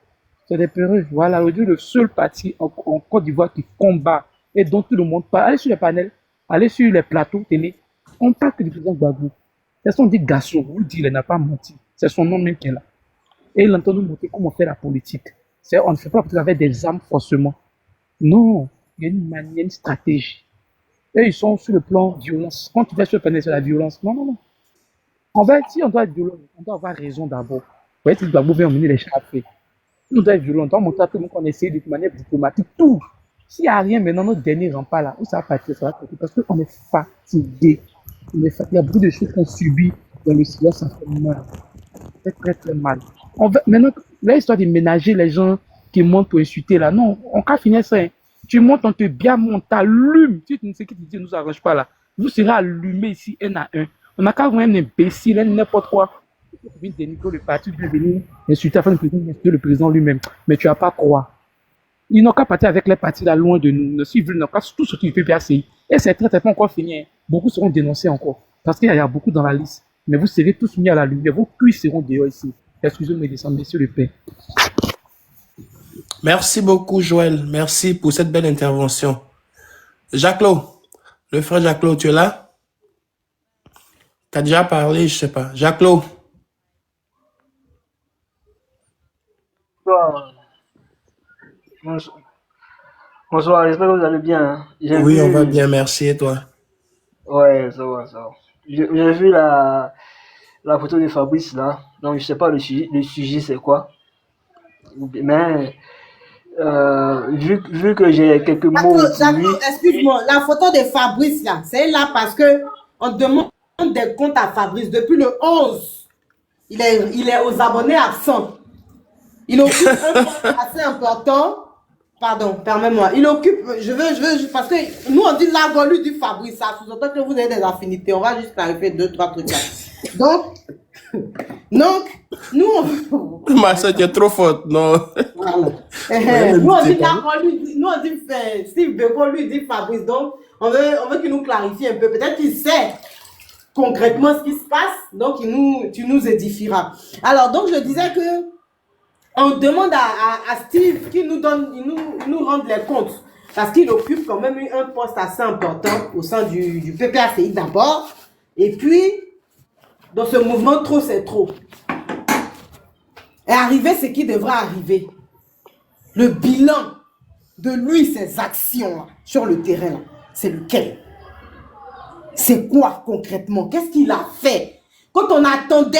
C'est des peureux. Voilà, aujourd'hui, le seul parti en Côte d'Ivoire qui combat et dont tout le monde parle. Allez sur les panels, allez sur les plateaux télé. On parle que du président Gbagbo. C'est son dit garçon, vous le dites, il n'a pas menti. C'est son nom même qui est là. Et il entend nous montrer comment faire la politique. On ne fait pas avec des armes forcément. Non, il y a une manière, une stratégie. Et ils sont sur le plan violence. Quand tu vas sur le panel sur la violence, non. Si on doit être violent, on doit avoir raison d'abord. Vous voyez, si Gbagbo vient emmener les chats à faire. Si on doit être violent, on doit montrer à tout le monde qu'on essaie de manière diplomatique, tout. S'il n'y a rien, maintenant, notre dernier rempart là, où ça va partir, parce qu'on est fatigué. Il y a beaucoup de choses qu'on subit dans le silence, ça fait mal. Ça fait très très mal. Maintenant, l'histoire de ménager les gens qui montent pour insulter là, non, on va finir ça. Hein. Tu montes, on te bien monte, t'allumes. Si tu ne sais qui te dit, ne nous arrange pas là. Vous serez allumés ici, un à un. On n'a qu'à voir un imbécile, n'importe quoi. Tu viens dénigrer le parti, tu viens venir insulter afin de le président lui-même. Mais tu n'as pas croire. Ils n'ont qu'à partir avec les partis là loin de nous. S'ils veulent, ils n'ont qu'à tout ce qu'ils peuvent passer. Et c'est très pas encore fini. Hein. Beaucoup seront dénoncés encore. Parce qu'il y a beaucoup dans la liste. Mais vous serez tous mis à la lumière. Vos cuits seront dehors ici. Excusez-moi, descendez, messieurs le père. Merci beaucoup, Joël. Merci pour cette belle intervention. Jacques-Claude, le frère Jacques-Claude, tu es là? Tu as déjà parlé, je sais pas. Jacques-Claude. Bonsoir, j'espère que vous allez bien. Oui, on va bien, merci. Et toi? Ouais, ça va. J'ai vu la photo de Fabrice là. Donc, je sais pas le sujet c'est quoi. Mais, vu que j'ai quelques mots. Excuse-moi, la photo de Fabrice là, c'est là parce que on demande des comptes à Fabrice depuis le 11. Il est aux abonnés absents. Il occupe un poste assez important. Pardon, permets-moi. Il occupe, parce que nous on dit l'argolu du Fabrice, ça sous-entend que vous avez des affinités. On va juste clarifier 2-3 trucs là. Donc, nous on... Ma soeur, tu es trop forte, non? Voilà. Nous on dit l'argolu, nous on dit Steve Beko, lui dit Fabrice. Donc, on veut qu'il nous clarifie un peu. Peut-être qu'il sait concrètement ce qui se passe, donc tu nous édifieras. Alors, donc je disais que on demande à Steve qu'il nous rende les comptes. Parce qu'il occupe quand même un poste assez important au sein du PPACI d'abord. Et puis, dans ce mouvement, trop c'est trop. Et arriver ce qui devra arriver. Le bilan de lui, ses actions là, sur le terrain, c'est lequel? C'est quoi concrètement? Qu'est-ce qu'il a fait? Quand on attendait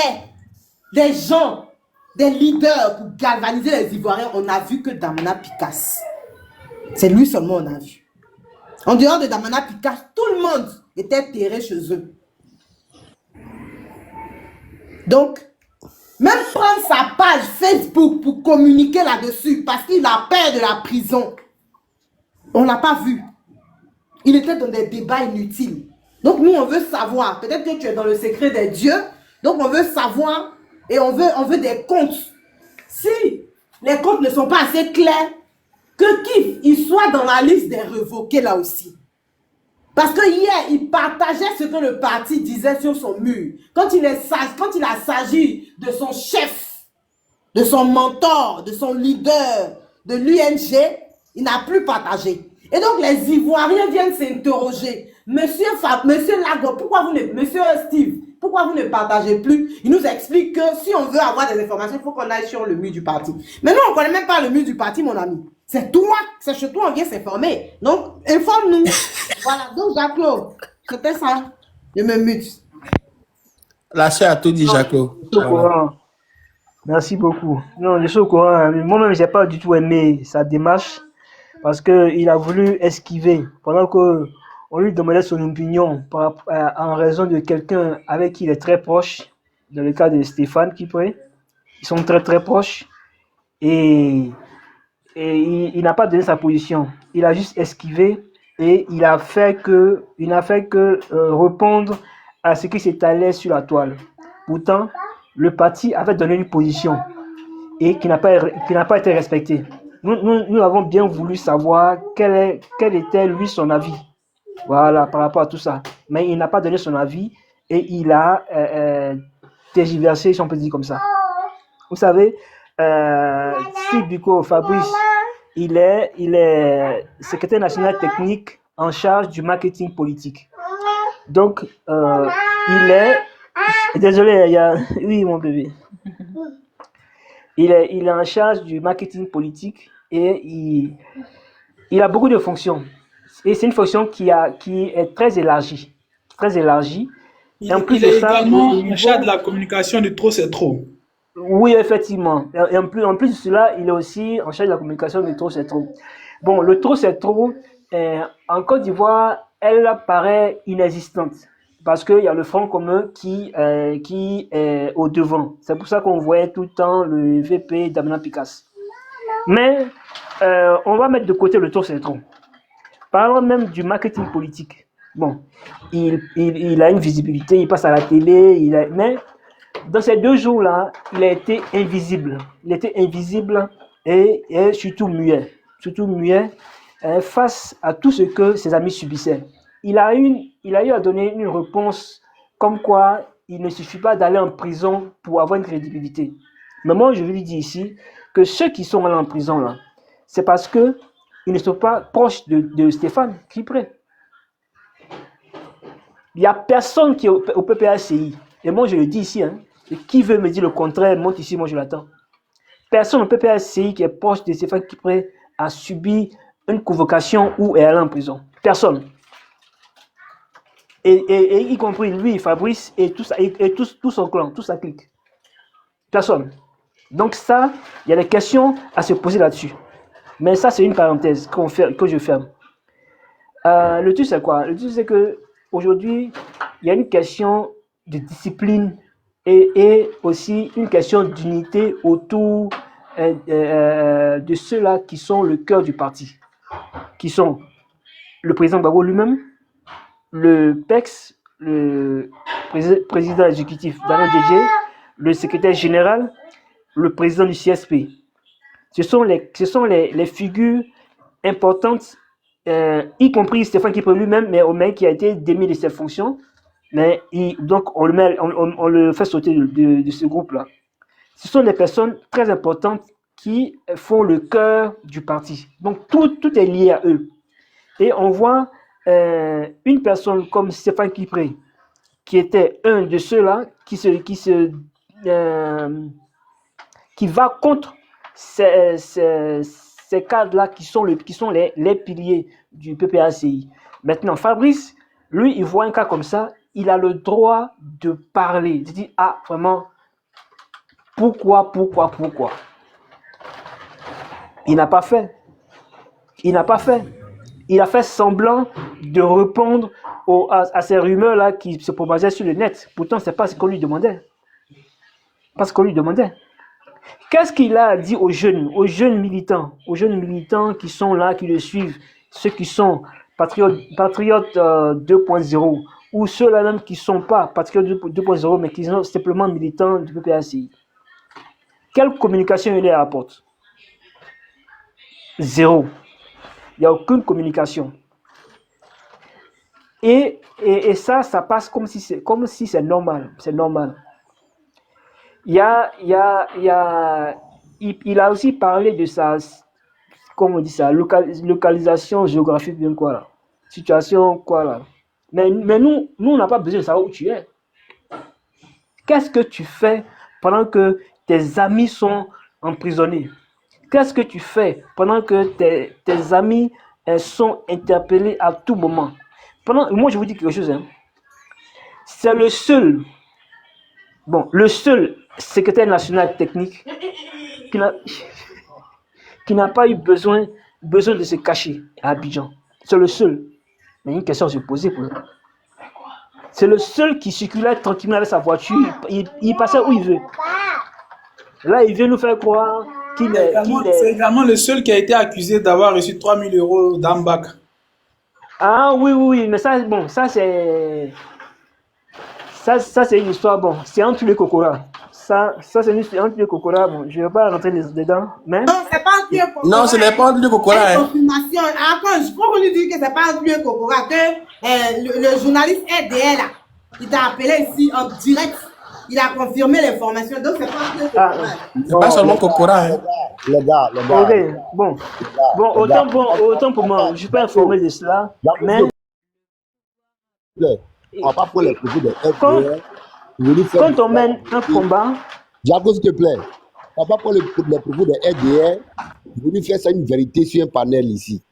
des gens, des leaders pour galvaniser les Ivoiriens, on a vu que Damana Picasse. C'est lui seulement on a vu. En dehors de Damana Picasse, tout le monde était terré chez eux. Donc, Même prendre sa page Facebook pour communiquer là-dessus parce qu'il a peur de la prison. On l'a pas vu. Il était dans des débats inutiles. Donc nous, on veut savoir. Peut-être que tu es dans le secret des dieux. Donc on veut savoir et on veut des comptes. Si les comptes ne sont pas assez clairs, que Kif, il soit dans la liste des révoqués là aussi. Parce que hier, il partageait ce que le parti disait sur son mur. Quand il a s'agi de son chef, de son mentor, de son leader, de l'UNG, il n'a plus partagé. Et donc les Ivoiriens viennent s'interroger. Monsieur Lago, Monsieur Steve, pourquoi vous ne partagez plus? Il nous explique que si on veut avoir des informations, il faut qu'on aille sur le mur du parti. Mais nous, on ne connaît même pas le mur du parti, mon ami. C'est toi, c'est chez toi, on vient s'informer. Donc, informe-nous. Voilà, donc Jacques-Claude, c'était ça. Je me mute. La sœur a tout dit, Jacques-Claude. Je suis au courant. Merci beaucoup. Non, je suis au courant. Moi-même, je n'ai pas du tout aimé sa démarche parce qu'il a voulu esquiver pendant qu'on lui demandait son opinion en raison de quelqu'un avec qui il est très proche, dans le cas de Stéphane Kipré. Ils sont très très proches et il n'a pas donné sa position. Il a juste esquivé et il n'a fait que répondre à ce qui s'étalait sur la toile. Pourtant, le parti avait donné une position et qui n'a pas été respectée. Nous avons bien voulu savoir quel était lui son avis. Voilà, par rapport à tout ça. Mais il n'a pas donné son avis et il a tergiversé, si on peut dire comme ça. Vous savez, si Biko Fabrice, il est secrétaire national technique en charge du marketing politique. Donc, il est... Désolé, il y a... Oui, mon bébé. Il est en charge du marketing politique et il a beaucoup de fonctions. Et c'est une fonction qui est très élargie. Très élargie. Il est également en charge de la communication de Trop c'est trop. Oui, effectivement. Et en plus de cela, il est aussi en charge de la communication de Trop c'est trop. Bon, le Trop c'est trop, en Côte d'Ivoire, elle paraît inexistante. Parce qu'il y a le Front commun qui est au devant. C'est pour ça qu'on voyait tout le temps le VP d'Amina Picasse. Mais on va mettre de côté le Trop c'est trop. Parlons même du marketing politique. Bon, il a une visibilité, il passe à la télé, mais dans ces 2 jours-là, il a été invisible. Il était invisible et surtout muet. Surtout muet face à tout ce que ses amis subissaient. Il a eu à donner une réponse comme quoi il ne suffit pas d'aller en prison pour avoir une crédibilité. Mais moi, je lui dis ici que ceux qui sont allés en prison, là, c'est parce qu'ils ne sont pas proches de Stéphane Kipré. Il n'y a personne qui est au PPACI. Et moi, je le dis ici. Hein, et qui veut me dire le contraire, monte ici, moi je l'attends. Personne au PPACI qui est proche de Stéphane Kipré a subi une convocation ou est allé en prison. Personne. Et y compris lui, Fabrice, et tout son clan, tout sa clique. Personne. Donc ça, il y a des questions à se poser là-dessus. Mais ça, c'est une parenthèse que je ferme. Le truc, c'est quoi? Le truc, c'est qu'aujourd'hui, il y a une question de discipline et aussi une question d'unité autour de ceux-là qui sont le cœur du parti. Qui sont le président Gbagbo lui-même, le PEX, le président exécutif Daniel Djedje, le secrétaire général, le président du CSP. Ce sont les figures importantes, y compris Stéphane Kipré lui-même, mais qui a été démis de ses fonctions. Mais donc on le fait sauter de ce groupe-là. Ce sont des personnes très importantes qui font le cœur du parti. Donc tout est lié à eux. Et on voit une personne comme Stéphane Kipré, qui était un de ceux-là qui va contre ces cadres-là qui sont les piliers du PPACI. Maintenant, Fabrice, lui, il voit un cas comme ça, il a le droit de parler, de dire, ah, vraiment, pourquoi? Il n'a pas fait. Il a fait semblant de répondre à ces rumeurs-là qui se propageaient sur le net. Pourtant, ce n'est pas ce qu'on lui demandait. Parce qu'on lui demandait. Qu'est-ce qu'il a dit aux jeunes militants qui sont là, qui le suivent, ceux qui sont patriotes 2.0 ou ceux-là même qui ne sont pas patriotes 2.0 mais qui sont simplement militants du PPACI. Quelle communication il leur apporte? Zéro. Il n'y a aucune communication. Et ça passe comme si c'est normal. C'est normal. Il a aussi parlé de sa, comment on dit ça, localisation géographique, bien quoi là. Situation quoi là. Mais nous on n'a pas besoin de savoir où tu es. Qu'est-ce que tu fais pendant que tes amis sont emprisonnés? Qu'est-ce que tu fais pendant que tes amis sont interpellés à tout moment? Moi, je vous dis quelque chose. Hein. C'est le seul secrétaire national technique qui n'a pas eu besoin de se cacher à Abidjan. C'est le seul. Mais une question à se poser pour eux. C'est le seul qui circulait tranquillement avec sa voiture. Il passait où il veut. Là, il vient nous faire croire qu'il est... C'est également le seul qui a été accusé d'avoir reçu 3 000 euros d'Ambac. Ah oui, mais ça, bon, ça c'est une histoire, bon, c'est entre les cocoras. Ça c'est une histoire entre les cocoras, bon, je ne vais pas rentrer dedans, mais... Non, c'est pas un vieux cocora. Non, ce n'est pas un vieux cocora. Confirmation. Après, je peux lui dire que c'est pas un vieux cocora, que le journaliste RDL, là, il t'a appelé ici en direct. Il a confirmé l'information, donc c'est pas un vieux cocora. C'est pas seulement cocora. Hein. Les gars. Ok, bon, autant pour moi, je peux informer de cela, mais... On va pas prendre les propos de FDR. Quand on mène un combat... Jaco, s'il te plaît, on va pas prendre les propos de FDR. Je vais faire ça une vérité sur un panel ici.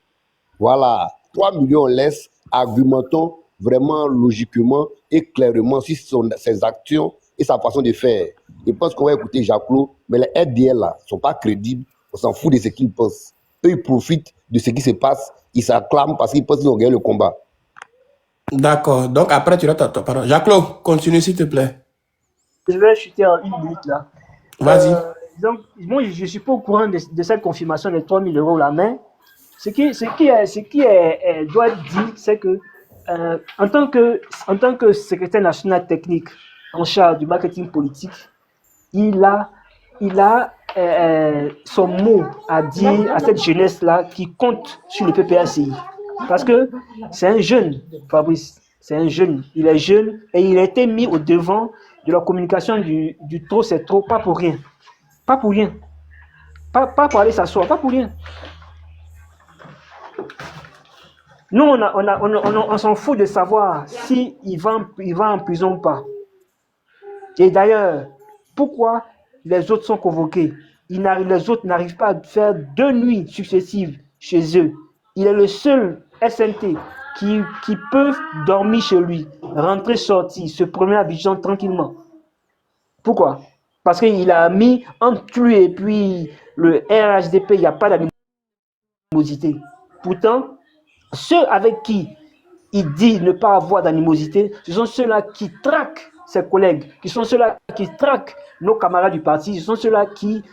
Voilà, 3 millions on laisse, argumentons vraiment logiquement et clairement sur ses actions et sa façon de faire. Je pense qu'on va écouter Jacques-Claude, mais les FDR là ne sont pas crédibles, on s'en fout de ce qu'ils pensent. Eux, ils profitent de ce qui se passe, ils s'acclament parce qu'ils pensent qu'ils ont gagné le combat. D'accord, donc après tu as ta parole. Jacques-Claude, continue s'il te plaît. Je vais chuter en 1 minute là. Vas-y. Donc, moi, je ne suis pas au courant de cette confirmation de 3 000 euros là, mais ce qui doit être dit, c'est que en tant que secrétaire national technique en charge du marketing politique, il a son mot à dire à cette jeunesse-là qui compte sur le PPACI. Parce que c'est un jeune, Fabrice, c'est un jeune. Il est jeune et il a été mis au devant de la communication du trop, c'est trop, pas pour rien. Pas pour rien. Pas pour aller s'asseoir, pas pour rien. Nous, on s'en fout de savoir s'il va en prison ou pas. Et d'ailleurs, pourquoi les autres sont convoqués? Les autres n'arrivent pas à faire 2 nuits successives chez eux. Il est le seul SNT qui peut dormir chez lui, rentrer, sortir, se promener à Abidjan tranquillement. Pourquoi? Parce qu'il a mis entre lui et puis le RHDP, il n'y a pas d'animosité. Pourtant, ceux avec qui il dit ne pas avoir d'animosité, ce sont ceux-là qui traquent ses collègues, qui sont ceux-là qui traquent nos camarades du parti, ce sont ceux-là qui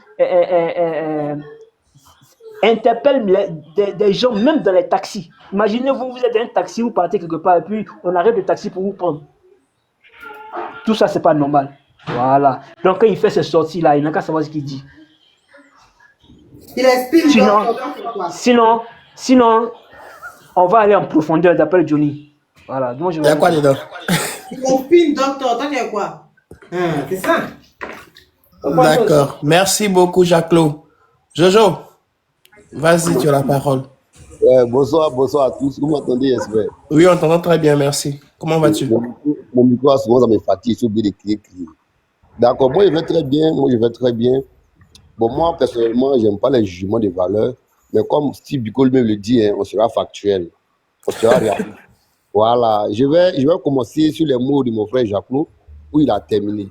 interpellent des gens, même dans les taxis. Imaginez-vous, vous êtes dans un taxi, vous partez quelque part, et puis on arrête le taxi pour vous prendre. Tout ça, c'est pas normal. Voilà. Donc, quand il fait ces sorties-là, il n'a qu'à savoir ce qu'il dit. Il explique. Sinon, on va aller en profondeur d'après Johnny. Voilà. Donc, Il y a quoi dedans? Il explique, docteur. Toi, tu as quoi? C'est ça. D'accord. Merci beaucoup, Jacques-Claude. Jojo, vas-y, tu as la parole. Bonsoir à tous. Vous m'entendez, j'espère? Oui, on t'entend très bien, merci. Comment vas-tu? Mon micro, souvent, ça me fatigue. Il faut oublier de crier. D'accord, moi, je vais très bien. Bon, moi, personnellement, je n'aime pas les jugements de valeur. Mais comme Steve Biko lui-même le dit, hein, on sera factuel. On sera réaliste. Voilà. Je vais commencer sur les mots de mon frère Jacques-Claude, où il a terminé.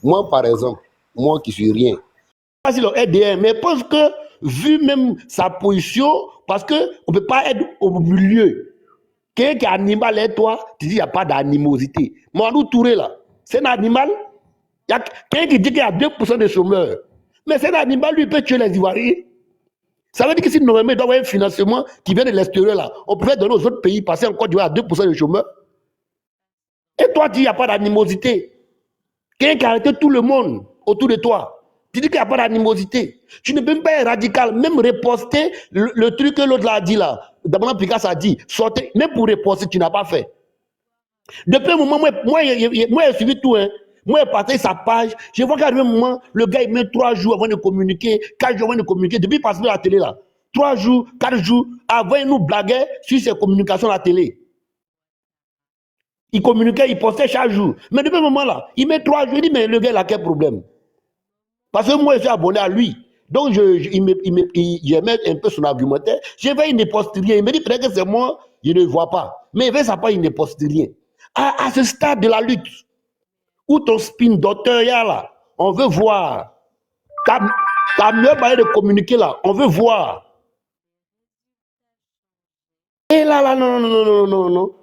Moi, par exemple, moi qui suis rien. Pas si le RDR, mais parce que, vu même sa position, parce qu'on ne peut pas être au milieu. Quelqu'un qui est animal et toi, tu dis qu'il n'y a pas d'animosité. Mandou Touré, là, c'est un animal. Il y a quelqu'un qui dit qu'il y a 2% de chômeurs. Mais cet animal, lui, il peut tuer les Ivoiriens. Ça veut dire que si normalement il doit y avoir un financement qui vient de l'extérieur, là, on pourrait donner aux autres pays, passer en Côte d'Ivoire à 2% de chômeurs. Et toi, tu dis qu'il n'y a pas d'animosité. Quelqu'un qui a arrêté tout le monde autour de toi. Tu dis qu'il n'y a pas d'animosité. Tu ne peux même pas être radical, même reposter le truc que l'autre a dit là. D'abord, Picasso a dit, sortez, même pour reposter, tu n'as pas fait. Depuis un moment, moi, j'ai suivi tout. Hein. Moi, j'ai partagé sa page. Je vois qu'à un moment, le gars, il met 3 jours avant de communiquer, 4 jours avant de communiquer. Depuis qu'il passe à la télé, là. 3 jours, 4 jours, avant, il nous blaguait sur ses communications à la télé. Il communiquait, il postait chaque jour. Mais depuis un moment, là, il met 3 jours. Il dit, mais le gars, il a quel problème? Parce que moi, je suis abonné à lui. Donc, j'aimais un peu son argumentaire. Je vais, il ne poste rien. Il me dit, peut-être que c'est moi, je ne vois pas. Mais il veut savoir, il ne poste rien. À ce stade de la lutte, où ton spin docteur est là, on veut voir. T'as mieux parlé de communiquer là, on veut voir. Et là, non.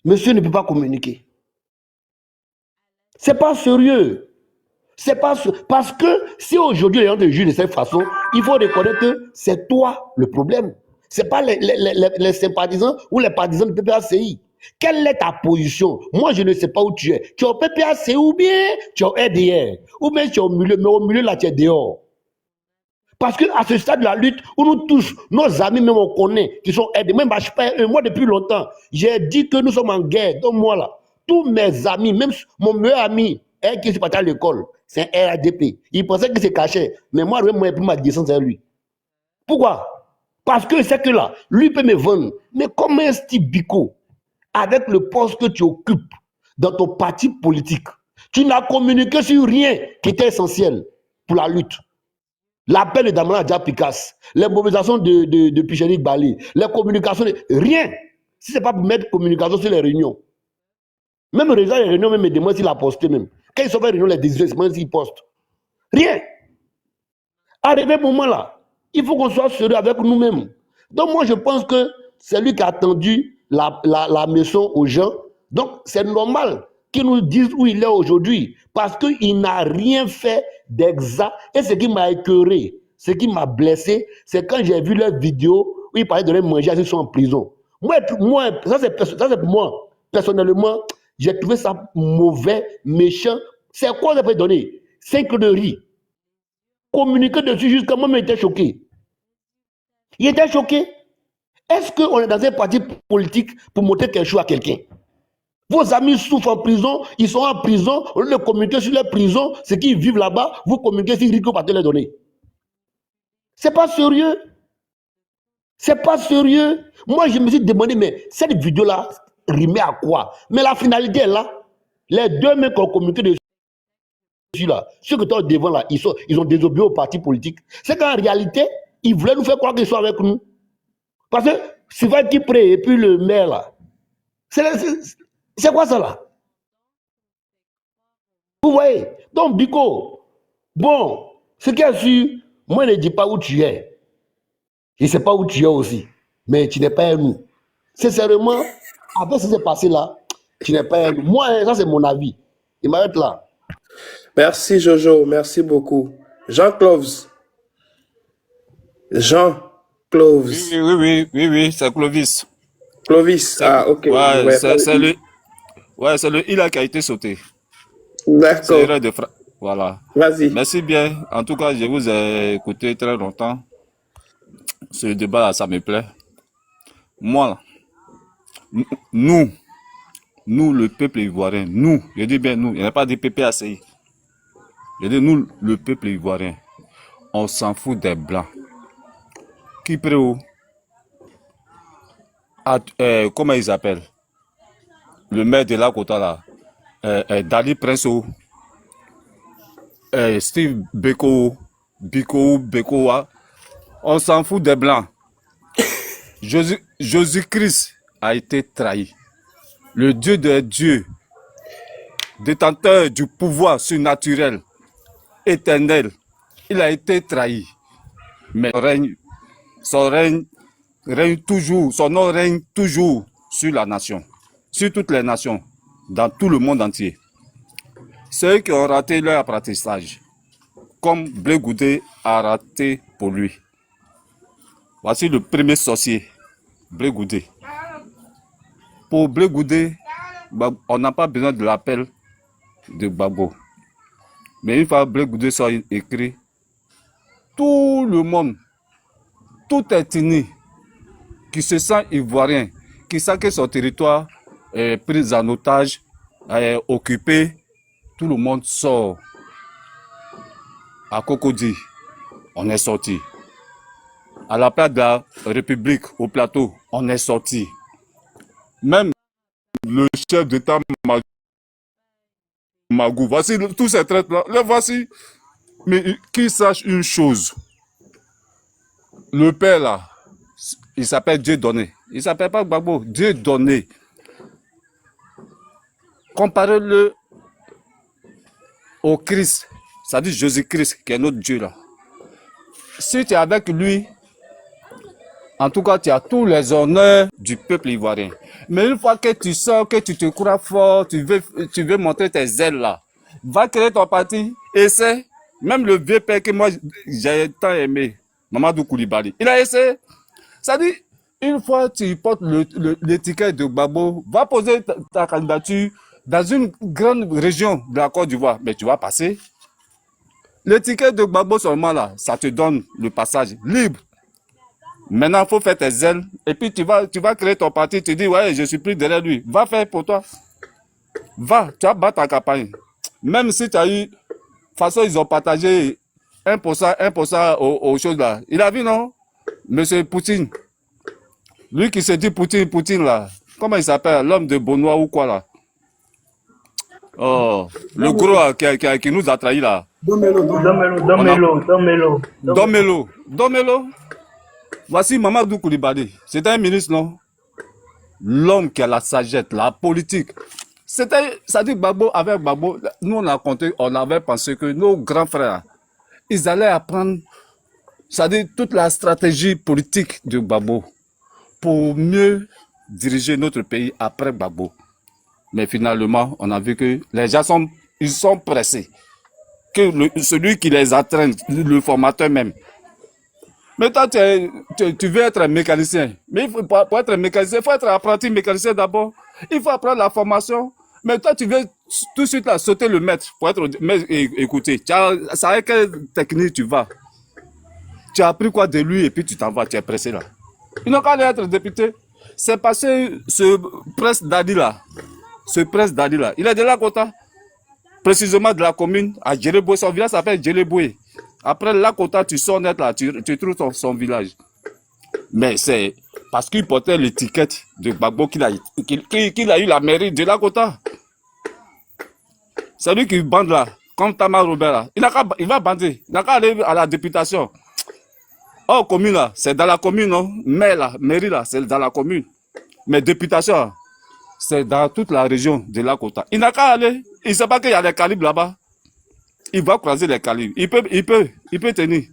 Monsieur ne peut pas communiquer. C'est pas sérieux. C'est pas parce que si aujourd'hui les gens te jugent de cette façon, il faut reconnaître que c'est toi le problème. C'est pas les sympathisants ou les partisans du PPACI. Quelle est ta position? Moi, je ne sais pas où tu es. Tu es au PPACI ou bien tu es au RDR. Ou bien tu es au milieu, mais au milieu là, tu es dehors. Parce qu'à ce stade de la lutte, où nous tous, nos amis même on connaît, qui sont aidés, même moi depuis longtemps, j'ai dit que nous sommes en guerre. Donc moi là, tous mes amis, même mon meilleur ami, qui est parti à l'école, c'est un RADP. Il pensait qu'il se cachait. Mais moi, je n'ai plus ma descente à lui. Pourquoi? Parce que c'est que là, lui peut me vendre. Mais comment est-ce Steve Biko, avec le poste que tu occupes dans ton parti politique, tu n'as communiqué sur rien qui était essentiel pour la lutte? L'appel de Damana Diapikas, les mobilisations de Pichenik Bali, les communications, rien. Si ce n'est pas pour mettre communication sur les réunions. Même les réunions, même me demandent s'il a posté même. Quand ils sont fait réunion, les décisions, ils se demandent s'ils postent. Rien. Arrivé à ce moment-là, il faut qu'on soit sérieux avec nous-mêmes. Donc moi, je pense que c'est lui qui a tendu la maison aux gens. Donc c'est normal qu'il nous dise où il est aujourd'hui. Parce qu'il n'a rien fait d'exact. Et ce qui m'a écœuré, ce qui m'a blessé, c'est quand j'ai vu leur vidéo où il parlait de les manger à ceux qui sont en prison. Moi, ça c'est pour moi. Personnellement, j'ai trouvé ça mauvais, méchant. C'est quoi on a fait donner? 5 de riz. Communiquer dessus jusqu'à moi, il était choqué. Il était choqué. Est-ce qu'on est dans un parti politique pour montrer quelque chose à quelqu'un? Vos amis souffrent en prison, ils sont en prison, au lieu de communiquer sur leur prison, ce qu'ils vivent là-bas, vous communiquez sur Rico pour te les donner. C'est pas sérieux. C'est pas sérieux. Moi, je me suis demandé, mais cette vidéo-là rimait à quoi? Mais la finalité est là. Les deux mecs qui ont communiqué dessus là, ceux qui sont devant là, ils ont désobéi au parti politique. C'est qu'en réalité, ils voulaient nous faire croire qu'ils sont avec nous. Parce que c'est vrai qui prête et puis le maire là. C'est quoi ça là? Vous voyez? Donc, Biko, bon, ce qui est sûr, moi, ne dis pas où tu es. Je ne sais pas où tu es aussi. Mais tu n'es pas un nous. Sincèrement, avec ce qui s'est passé là, tu n'es pas un nous. Moi, ça, c'est mon avis. Il m'arrête là. Merci Jojo, merci beaucoup. Jean Cloves. Oui, c'est Clovis. Clovis, ok. Ouais, c'est le il qui a été sauté. D'accord. Voilà. Vas-y. Merci bien. En tout cas, je vous ai écouté très longtemps. Ce débat-là, ça me plaît. Moi, nous, le peuple ivoirien, nous, je dis bien nous, il n'y a pas de PPACI. Je dis nous, le peuple ivoirien, on s'en fout des blancs. Qui préau? Comment ils appellent? Le maire de la Kota là, Dali Prince, Steve Biko, on s'en fout des blancs. Jésus-Christ a été trahi. Le Dieu des dieux, détenteur du pouvoir surnaturel, éternel, il a été trahi. Mais son nom règne toujours sur la nation, sur toutes les nations, dans tout le monde entier. ceux qui ont raté leur apprentissage, comme Blé Goudé a raté pour lui. Voici le premier sorcier, Blé Goudé. Pour Blé Goudé, on n'a pas besoin de l'appel de Gbagbo. Mais une fois Blé Goudé soit écrit, tout le monde, tout ethnie qui se sent ivoirien, qui sent que son territoire est pris en otage, est occupé, tout le monde sort. À Cocody, on est sorti. À la place de la République, au plateau, on est sorti. Même le chef d'État Magou, voici tous ces traites-là. Là, voici. Mais qu'il sache une chose. Le père là, il s'appelle Dieu donné. Il ne s'appelle pas Gbagbo, Dieu donné. Comparez-le au Christ, c'est-à-dire Jésus-Christ, qui est notre Dieu là. Si tu es avec lui, en tout cas, tu as tous les honneurs du peuple ivoirien. Mais une fois que tu sors, que tu te crois fort, tu veux montrer tes ailes là, va créer ton parti, essaie. Même le vieux père que moi j'ai tant aimé, Mamadou Koulibaly, il a essayé. Ça dit, une fois que tu portes l'étiquette de Gbagbo, va poser ta candidature dans une grande région de la Côte d'Ivoire, mais tu vas passer. L'étiquette de Gbagbo seulement là, ça te donne le passage libre. Maintenant, il faut faire tes ailes. Et puis, tu vas créer ton parti. Tu dis, ouais, je suis plus derrière lui. Va faire pour toi. Va, tu vas battre ta campagne. Même si tu as eu... De toute façon, ils ont partagé 1% aux choses là. Il a vu, non? Monsieur Poutine. Lui qui se dit Poutine là. Comment il s'appelle? L'homme de Benoît ou quoi là? Oh, le gros qui nous a trahis là. Domelo. Voici Mamadou Koulibaly. C'était un ministre, non? L'homme qui a la sagesse, la politique. Ça dit Gbagbo, avec Gbagbo, nous on avait pensé que nos grands frères, ils allaient apprendre, ça dit toute la stratégie politique de Gbagbo pour mieux diriger notre pays après Gbagbo. Mais finalement, on a vu que les gens sont pressés. Que celui qui les entraîne, le formateur même. Mais toi, tu veux être mécanicien. Mais pour être mécanicien, il faut être apprenti mécanicien d'abord. Il faut apprendre la formation. Mais toi, tu veux tout de suite là, sauter le maître pour être maître. Écoutez, ça avec quelle technique tu vas? Tu as appris quoi de lui et puis tu t'en vas, tu es pressé là. Ils n'ont qu'à aller être député. C'est passé ce prince Dadi là. Il est de la Kota. Précisément de la commune à Djeléboué. Son village s'appelle Djeléboué. Après Lakota, tu sors net là, tu trouves son village. Mais c'est parce qu'il portait l'étiquette de Gbagbo qu'il a eu la mairie de Lakota. C'est lui qui bande là, comme Tamar Robert là. Il va bander, il n'a qu'à aller à la députation. Oh, commune là, c'est dans la commune, non? Mais là, mairie là, c'est dans la commune. Mais députation, c'est dans toute la région de Lakota. Il n'a qu'à aller, il ne sait pas qu'il y a des calibres là-bas. Il va croiser les calibres. Il peut tenir.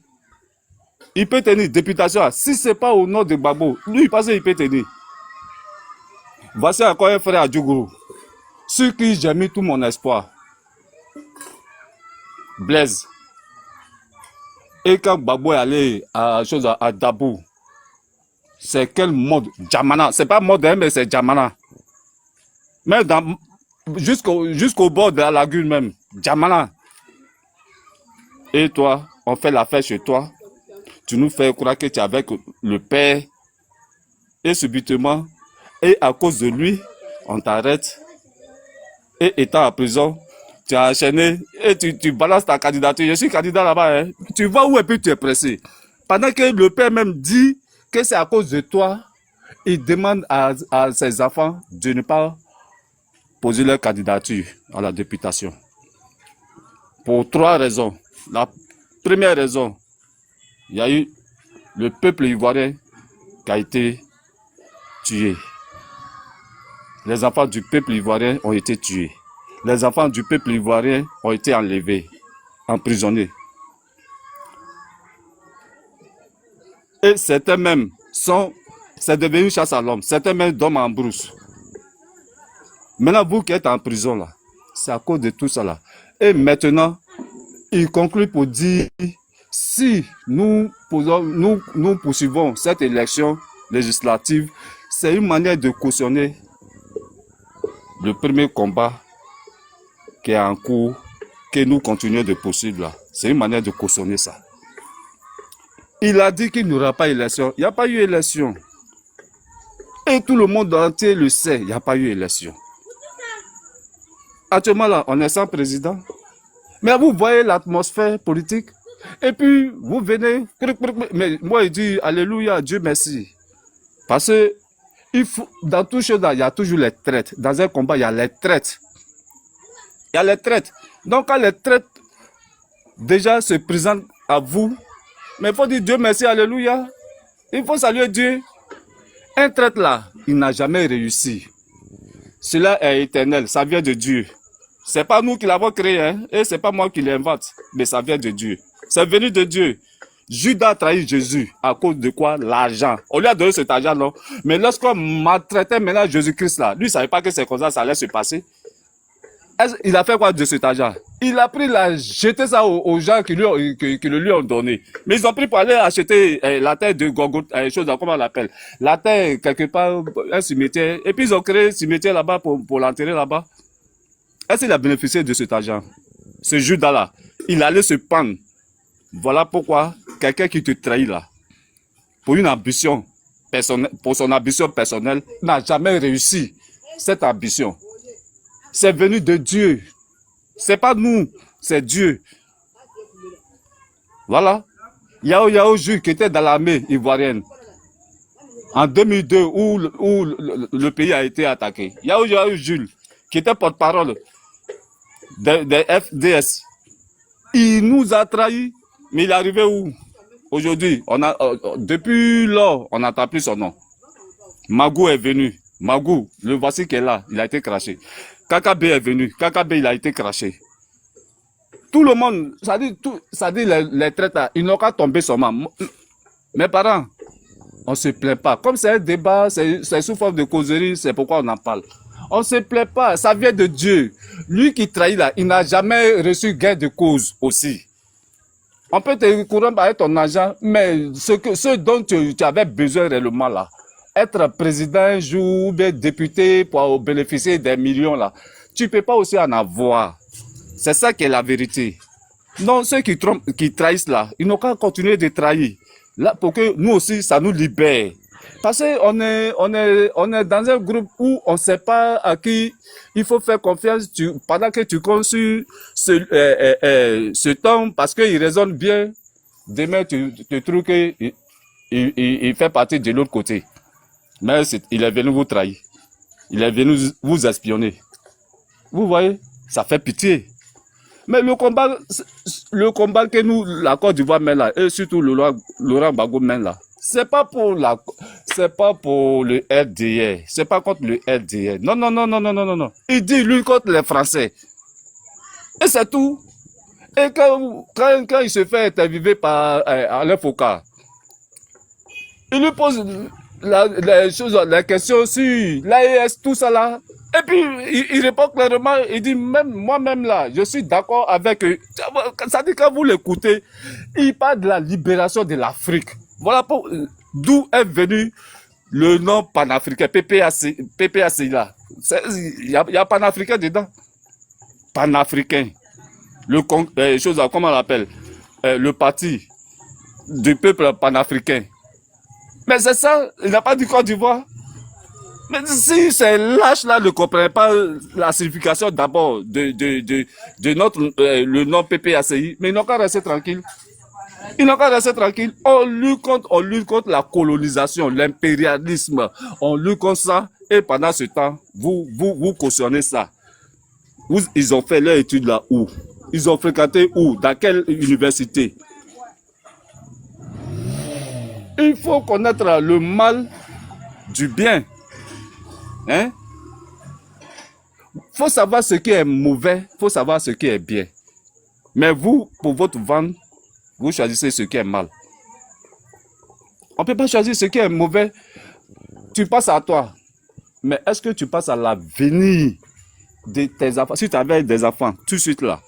Il peut tenir députation. Si ce n'est pas au nom de Gbagbo, lui, il pense qu'il peut tenir. Voici encore un frère à Djougou, sur qui j'ai mis tout mon espoir. Blaise. Et quand Gbagbo est allé à Dabou, c'est quel mode? Djamana. C'est pas mode, mais c'est Djamana. Même jusqu'au bord de la lagune même. Djamana. Et toi, on fait la fête chez toi. Tu nous fais croire que tu es avec le père. Et subitement, et à cause de lui, on t'arrête. Et étant en prison, tu as enchaîné et tu balances ta candidature. Je suis candidat là-bas. Hein. Tu vas où et puis tu es pressé. Pendant que le père même dit que c'est à cause de toi, il demande à ses enfants de ne pas poser leur candidature à la députation. Pour 3 raisons. La première raison, il y a eu le peuple ivoirien qui a été tué. Les enfants du peuple ivoirien ont été tués. Les enfants du peuple ivoirien ont été enlevés, emprisonnés. Et certains même c'est devenu chasse à l'homme. Certains même dorment en brousse. Maintenant, vous qui êtes en prison là, c'est à cause de tout ça là. Et maintenant, il conclut pour dire, si nous poursuivons cette élection législative, c'est une manière de cautionner le premier combat qui est en cours, que nous continuons de poursuivre là. C'est une manière de cautionner ça. Il a dit qu'il n'y aura pas élection. Il n'y a pas eu élection. Et tout le monde entier le sait, il n'y a pas eu élection. Actuellement là, on est sans président. Mais vous voyez l'atmosphère politique. Et puis, vous venez. Mais moi, je dis, alléluia, Dieu merci. Parce que dans tout chose, il y a toujours les traites. Dans un combat, il y a les traites. Il y a les traites. Donc, quand les traites déjà se présentent à vous, mais il faut dire Dieu merci, alléluia. Il faut saluer Dieu. Un traite là, il n'a jamais réussi. Cela est éternel, ça vient de Dieu. C'est pas nous qui l'avons créé, hein, et c'est pas moi qui l'invente, mais ça vient de Dieu. C'est venu de Dieu. Judas a trahi Jésus à cause de quoi? L'argent. On lui a donné cet argent, non? Mais lorsqu'on maltraitait maintenant Jésus-Christ là, lui ne savait pas que c'est comme ça allait se passer. Il a fait quoi de cet argent? Il a pris jeté ça aux gens qui le lui ont donné. Mais ils ont pris pour aller acheter la terre de Golgotha, comment on l'appelle? La terre, quelque part, un cimetière. Et puis ils ont créé un cimetière là-bas pour l'enterrer là-bas. Est-ce qu'il a bénéficié de cet argent? Ce Judas-là, il allait se pendre. Voilà pourquoi quelqu'un qui te trahit là, pour une ambition personnelle, pour son ambition personnelle, n'a jamais réussi cette ambition. C'est venu de Dieu. C'est pas nous, c'est Dieu. Voilà. Yao Jules qui était dans l'armée ivoirienne en 2002 où le pays a été attaqué. Yao Jules qui était porte-parole des FDS. Il nous a trahis, mais il est arrivé où? Aujourd'hui, depuis lors, on n'entend plus son nom. Magou est venu. Magou, le voici qui est là, il a été craché. KKB est venu. KKB, il a été craché. Tout le monde, ça dit les traites, ils n'ont qu'à tomber seulement. Mes parents, on ne se plaît pas. Comme c'est un débat, c'est sous forme de causerie, c'est pourquoi on en parle. On ne se plaît pas, ça vient de Dieu. Lui qui trahit là, il n'a jamais reçu gain de cause aussi. On peut te couronner avec ton argent, mais ce dont tu avais besoin réellement là, être président un jour, ou bien député pour bénéficier des millions là, tu ne peux pas aussi en avoir. C'est ça qui est la vérité. Non, ceux qui trahissent là, ils n'ont qu'à continuer de trahir. Là, pour que nous aussi, ça nous libère. Parce qu'on est dans un groupe où on ne sait pas à qui il faut faire confiance pendant que tu conçus ce temps, parce qu'il raisonne bien. Demain, tu trouves qu'il fait partie de l'autre côté. Mais il est venu vous trahir. Il est venu vous espionner. Vous voyez, ça fait pitié. Mais le combat que nous, la Côte d'Ivoire mène là, et surtout Laurent Gbagbo mène là, c'est pas pour le RDR. C'est pas contre le RDR. Non. Il dit lui contre les Français. Et c'est tout. Et quand il se fait interviewer par Alain Foucault, il lui pose la question sur l'AES, tout ça là. Et puis, il répond clairement, il dit, moi-même là, je suis d'accord avec eux. Ça dit, quand vous l'écoutez, il parle de la libération de l'Afrique. Voilà d'où est venu le nom panafricain, PPAC là. Il y a panafricain dedans. Panafricain. Comment on l'appelle? Le parti du peuple panafricain. Mais c'est ça, il n'a pas dit Côte d'Ivoire. Mais si ces lâches-là ne comprennent pas la signification d'abord de notre le nom PPACI, mais ils n'ont qu'à rester tranquilles. Ils n'ont qu'à rester tranquilles. On lutte contre la colonisation, l'impérialisme. On lutte contre ça. Et pendant ce temps, vous cautionnez ça. Ils ont fait leur étude là où? Ils ont fréquenté où? Dans quelle université? Il faut connaître le mal du bien. Hein? Faut savoir ce qui est mauvais, faut savoir ce qui est bien. Mais vous, pour votre vente, vous choisissez ce qui est mal. On ne peut pas choisir ce qui est mauvais. Tu passes à toi. Mais est-ce que tu passes à l'avenir de tes enfants? Si tu avais des enfants, tout de suite là,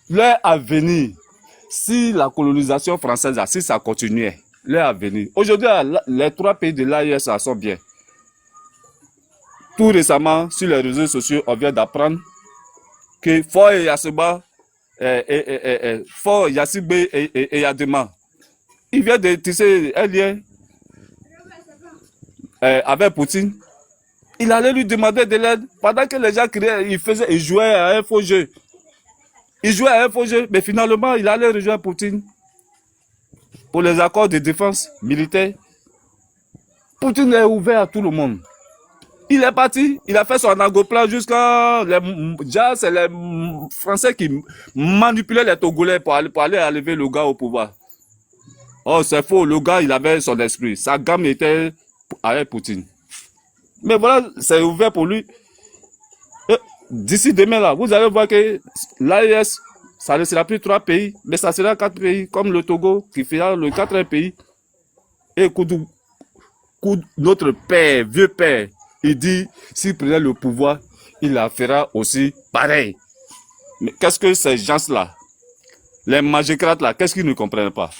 leur avenir, si la colonisation française, si ça continuait, leur avenir. Aujourd'hui, les 3 pays de l'AES sont bien. Tout récemment, sur les réseaux sociaux, on vient d'apprendre que Faure Yassiba, Faure Yassibé et Yadema, il vient de tisser un lien avec Poutine. Il allait lui demander de l'aide. Pendant que les gens criaient, il jouait à un faux jeu. Il jouait à un faux jeu, mais finalement, il allait rejoindre Poutine pour les accords de défense militaire. Poutine est ouvert à tout le monde. Il est parti, il a fait son agoplan jusqu'à... Déjà, c'est les Français qui manipulaient les Togolais pour aller enlever le gars au pouvoir. Oh, c'est faux, le gars, il avait son esprit. Sa gamme était avec Poutine. Mais voilà, c'est ouvert pour lui. D'ici demain, là, vous allez voir que l'AES, ça ne sera plus 3 pays, mais ça sera 4 pays, comme le Togo, qui fera le 4e pays. Et notre père, vieux père, il dit, s'il prenait le pouvoir, il la fera aussi pareil. Mais qu'est-ce que ces gens-là, les magicrates là, qu'est-ce qu'ils ne comprennent pas?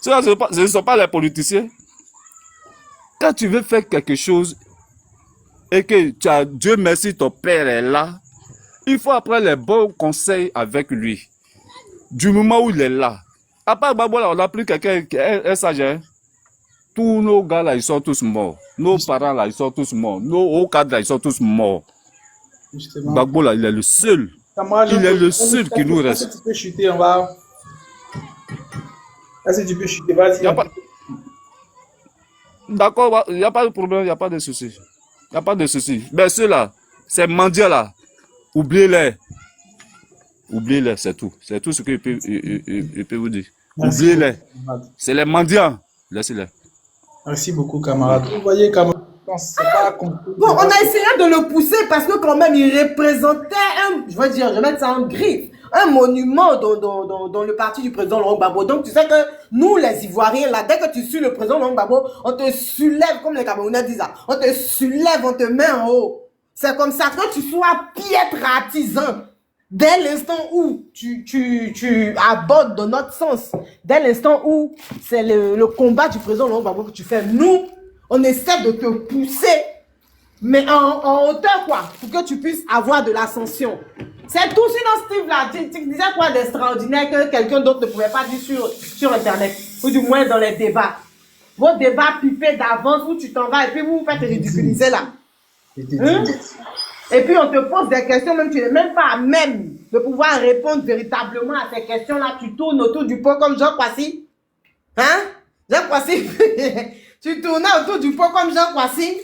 Ce ne sont pas les politiciens. Quand tu veux faire quelque chose et que tu as, Dieu merci, ton père est là, il faut apprendre les bons conseils avec lui. Du moment où il est là. À part Babola, on n'a plus quelqu'un qui est sage. Hein? Tous nos gars là, ils sont tous morts. Nos parents là, ils sont tous morts. Nos hauts cadres là, ils sont tous morts. Gbagbo là, il est le seul. Il est le seul qui nous reste. Est-ce que tu peux chuter, on va... Est-ce que tu peux chuter, vas-y. D'accord, il n'y a pas de problème, il n'y a pas de souci. Il n'y a pas de souci. Mais ceux-là, ces mendiants là, oubliez-les. Oubliez-les, c'est tout. C'est tout ce que je peux vous dire. Oubliez-les. C'est les mendiants. Laissez-les. Merci beaucoup, camarade. Vous voyez, camarade, c'est pas compliqué. Bon, on a essayé de le pousser parce que quand même, il représentait je vais mettre ça en griffe, un monument dans le parti du président Laurent Gbagbo. Donc, tu sais que nous, les Ivoiriens, là, dès que tu suis le président Laurent Gbagbo, on te soulève, comme les Camerounais disent là, on te soulève, on te met en haut. C'est comme ça que tu sois piètre artisan. Dès l'instant où tu abordes dans notre sens, dès l'instant où c'est le combat du président Laurent Gbagbo que tu fais, nous, on essaie de te pousser, mais en hauteur, quoi, pour que tu puisses avoir de l'ascension. C'est tout sur Steve là. Tu disais quoi d'extraordinaire que quelqu'un d'autre ne pouvait pas dire sur Internet, ou du moins dans les débats. Vos débats pipés d'avance où tu t'en vas et puis vous vous faites ridiculiser là. Hein? Et puis on te pose des questions, même tu n'es même pas à même de pouvoir répondre véritablement à ces questions-là. Tu tournes autour du pot comme Jean Kwasi. Hein? Jean Kwasi, tu tournais autour du pot comme Jean Kwasi.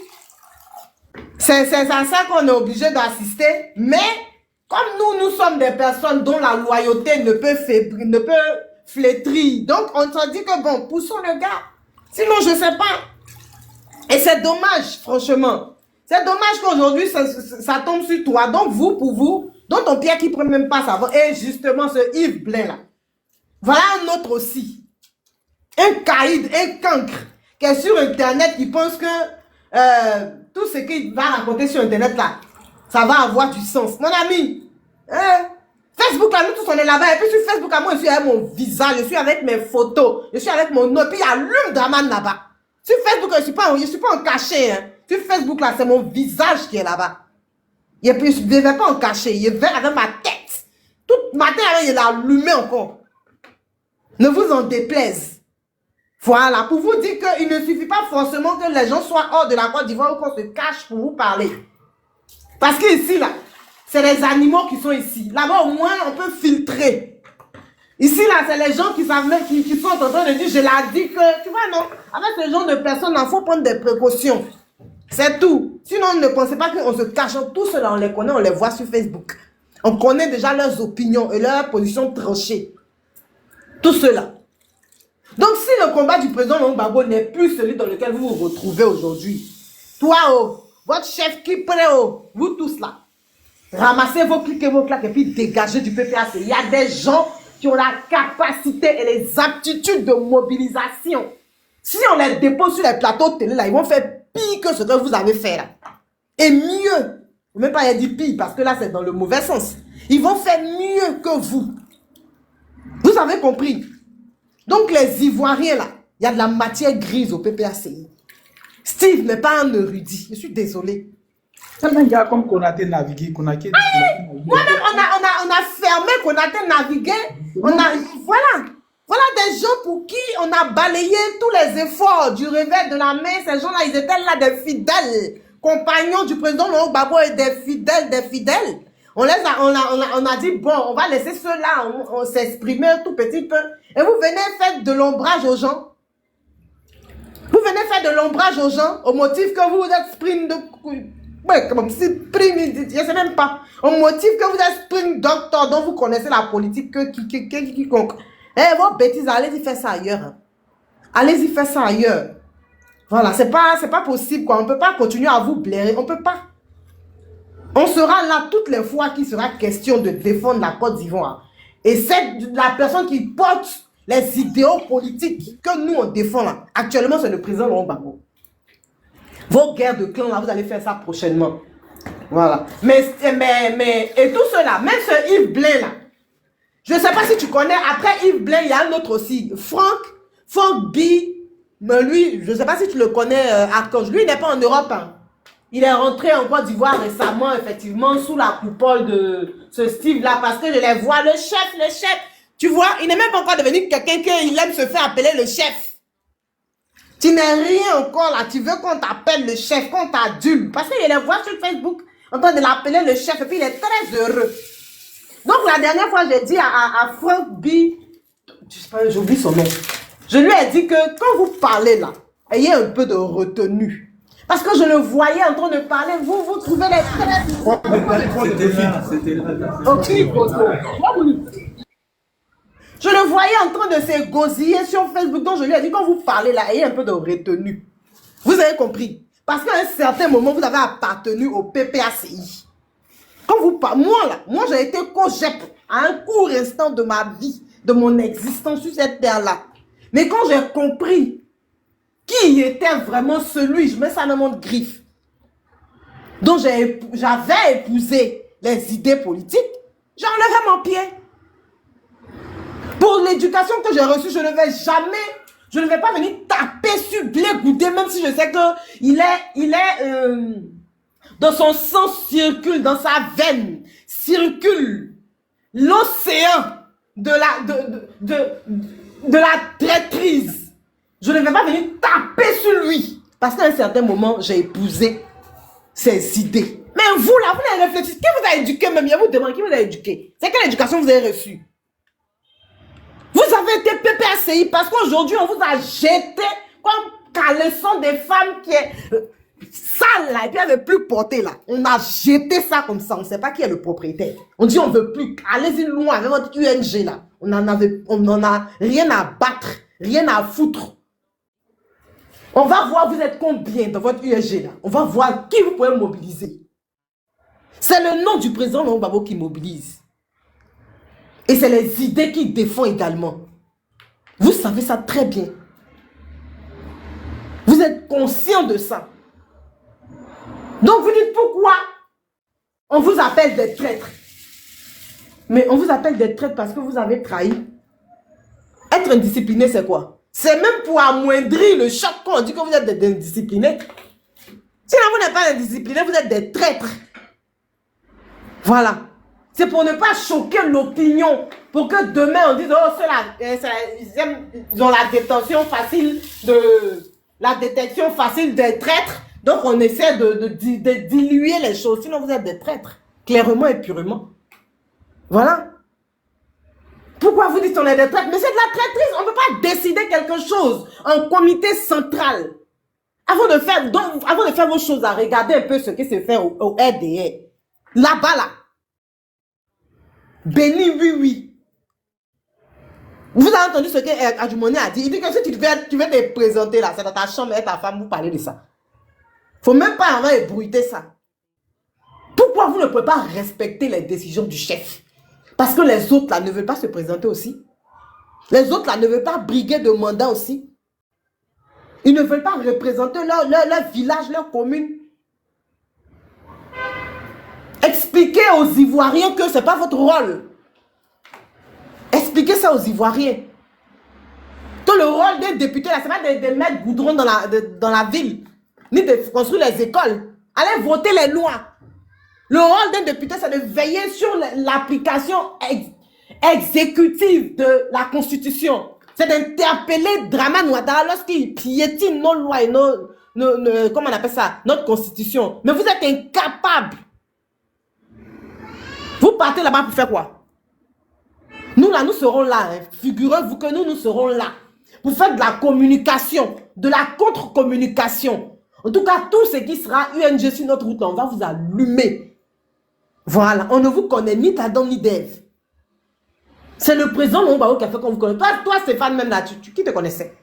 C'est à ça qu'on est obligé d'assister. Mais comme nous sommes des personnes dont la loyauté ne peut flétrir, donc on te dit que bon, poussons le gars. Sinon, je ne sais pas. Et c'est dommage, franchement. C'est dommage qu'aujourd'hui, ça tombe sur toi. Donc, pour vous, dont ton Pierre qui ne peut même pas savoir, et justement, ce Yves Blain là. Voilà un autre aussi. Un caïd, un cancre, qui est sur Internet, qui pense que tout ce qu'il va raconter sur Internet là, ça va avoir du sens. Mon ami, Facebook là, nous tous on est là-bas. Et puis sur Facebook, moi, je suis avec mon visage, je suis avec mes photos, je suis avec mon nom, puis il y a l'hume d'Aman là-bas. Sur Facebook, je suis pas en cachet. Hein. Sur Facebook là, c'est mon visage qui est là-bas. Et puis je ne vais pas en cacher, il est avec ma tête. Toute ma tête, il est allumé encore. Ne vous en déplaise. Voilà, pour vous dire qu'il ne suffit pas forcément que les gens soient hors de la Côte d'Ivoire ou qu'on se cache pour vous parler. Parce qu'ici, là, c'est les animaux qui sont ici. Là-bas, au moins, on peut filtrer. Ici, là, c'est les gens qui savent même, qui sont en train de dire, je l'ai dit que, tu vois, non, avec ce genre de personnes, il faut prendre des précautions. C'est tout. Sinon, ne pensez pas qu'on se cache. Tout cela, on les connaît, on les voit sur Facebook. On connaît déjà leurs opinions et leurs positions tranchées. Tout cela. Donc, si le combat du président Laurent Gbagbo n'est plus celui dans lequel vous vous retrouvez aujourd'hui, toi, votre chef qui prend, vous tous là, ramassez vos clics et vos claques et puis dégagez du PPAC. Il y a des gens qui ont la capacité et les aptitudes de mobilisation. Si on les dépose sur les plateaux de télé, là, ils vont faire pire que ce que vous avez fait là. Et mieux. Même pas dire pire parce que là, c'est dans le mauvais sens. Ils vont faire mieux que vous. Vous avez compris? Donc les Ivoiriens là, il y a de la matière grise au PPACI. Steve n'est pas un érudit, je suis désolé. Tellement il y a comme Konaté navigué, Konaté. Moi-même, on a fermé Konaté navigué. Voilà des gens pour qui on a balayé tous les efforts du réveil de la main. Ces gens-là, ils étaient là des fidèles compagnons du président Laurent Gbagbo et des fidèles. On a dit, bon, on va laisser ceux-là, on s'exprimer un tout petit peu. Et vous venez faire de l'ombrage aux gens. Vous venez faire de l'ombrage aux gens au motif que vous êtes spring de... Ouais, comme si spring, je sais même pas. Au motif que vous êtes spring doctor dont vous connaissez la politique quiconque. Eh, vos bêtises, allez-y faire ça ailleurs. Hein. Allez-y faire ça ailleurs. Voilà, c'est pas possible, quoi. On peut pas continuer à vous blairer. On peut pas. On sera là toutes les fois qu'il sera question de défendre la Côte d'Ivoire. Et c'est la personne qui porte les idéaux politiques que nous, on défend là. Actuellement, c'est le président Laurent Gbagbo. Vos guerres de clans, là, vous allez faire ça prochainement. Voilà. Mais et tout cela, même ce Yves Blain, là, je ne sais pas si tu connais, après Yves Blain, il y a un autre aussi, Franck B. Mais lui, je ne sais pas si tu le connais, Archange. Lui, il n'est pas en Europe. Hein. Il est rentré en Côte d'Ivoire récemment, effectivement, sous la coupole de ce Steve-là, parce que je les vois, le chef. Tu vois, il n'est même pas encore devenu quelqu'un qui aime se faire appeler le chef. Tu n'es rien encore là. Tu veux qu'on t'appelle le chef, qu'on t'adule. Parce qu'il les voit sur Facebook en train de l'appeler le chef et puis il est très heureux. Donc la dernière fois, j'ai dit à Franck B, je sais pas, j'oublie son nom. Je lui ai dit que quand vous parlez là, ayez un peu de retenue. Parce que je le voyais en train de parler, vous trouvez les très... C'était là. Je le voyais en train de s'égosiller sur Facebook, donc je lui ai dit, quand vous parlez là, ayez un peu de retenue. Vous avez compris? Parce qu'à un certain moment, vous avez appartenu au PPACI. Quand vous parlez, moi j'ai été cogep à un court instant de ma vie, de mon existence sur cette terre-là. Mais quand j'ai compris qui était vraiment celui, je mets ça dans mon griffe, dont j'avais épousé les idées politiques, j'ai enlevé mon pied. Pour l'éducation que j'ai reçue, je ne vais pas venir taper sur Blé Goudé, même si je sais que il est dans son sang circule, dans sa veine circule l'océan de la traîtrise. Je ne vais pas venir taper sur lui. Parce qu'à un certain moment, j'ai épousé ses idées. Mais vous, là, vous n'avez réfléchi. Qui vous a éduqué même? Je vous demande qui vous a éduqué. C'est quelle éducation vous avez reçue? Vous avez été PPACI parce qu'aujourd'hui, on vous a jeté comme caleçon des femmes qui est sale là, et puis elle ne veut plus porter là. On a jeté ça comme ça, on ne sait pas qui est le propriétaire. On dit on ne veut plus, allez-y loin avec votre UNG là. On n'en a rien à battre, rien à foutre. On va voir vous êtes combien dans votre UNG là. On va voir qui vous pouvez mobiliser. C'est le nom du président Laurent Gbagbo qui mobilise. Et c'est les idées qu'il défend également. Vous savez ça très bien. Vous êtes conscient de ça. Donc vous dites pourquoi on vous appelle des traîtres. Mais on vous appelle des traîtres parce que vous avez trahi. Être indiscipliné, c'est quoi? C'est même pour amoindrir le choc quand on dit que vous êtes des indisciplinés. Sinon vous n'êtes pas indisciplinés, vous êtes des traîtres. Voilà. C'est pour ne pas choquer l'opinion. Pour que demain on dise, oh, ils ont la détention facile la détection facile des traîtres. Donc on essaie de diluer les choses. Sinon vous êtes des traîtres. Clairement et purement. Voilà. Pourquoi vous dites qu'on est des traîtres? Mais c'est de la traîtrise. On ne peut pas décider quelque chose en comité central. Avant de faire vos choses, à regarder un peu ce qui se fait au RDR. Là-bas, là. Béni, oui. Vous avez entendu ce que Adjumoni a dit. Il dit que si tu veux te présenter là, c'est dans ta chambre avec ta femme, vous parlez de ça. Il ne faut même pas avoir ébruiter ça. Pourquoi vous ne pouvez pas respecter les décisions du chef? Parce que les autres là ne veulent pas se présenter aussi. Les autres là ne veulent pas briguer de mandat aussi. Ils ne veulent pas représenter leur village, leur commune. Expliquez aux Ivoiriens que ce n'est pas votre rôle. Expliquez Expliquez ça aux Ivoiriens. Que le rôle d'un député, là, c'est pas de mettre goudron dans la ville, ni de construire les écoles. Allez voter les lois. Le rôle d'un député, c'est de veiller sur l'application exécutive de la Constitution. C'est d'interpeller Dramane Ouattara lorsqu'il piétine nos lois et comment on appelle ça, notre Constitution. Mais vous êtes incapables. Vous partez là-bas pour faire quoi? Nous, là, nous serons là. Hein. Figurez-vous que nous serons là. Pour faire de la communication, de la contre-communication. En tout cas, tout ce qui sera UNG sur notre route, on va vous allumer. Voilà. On ne vous connaît ni Tadon ni Dave. C'est le président Lomba qui a fait qu'on vous connaît. Toi Stéphane, même là, qui te connaissait?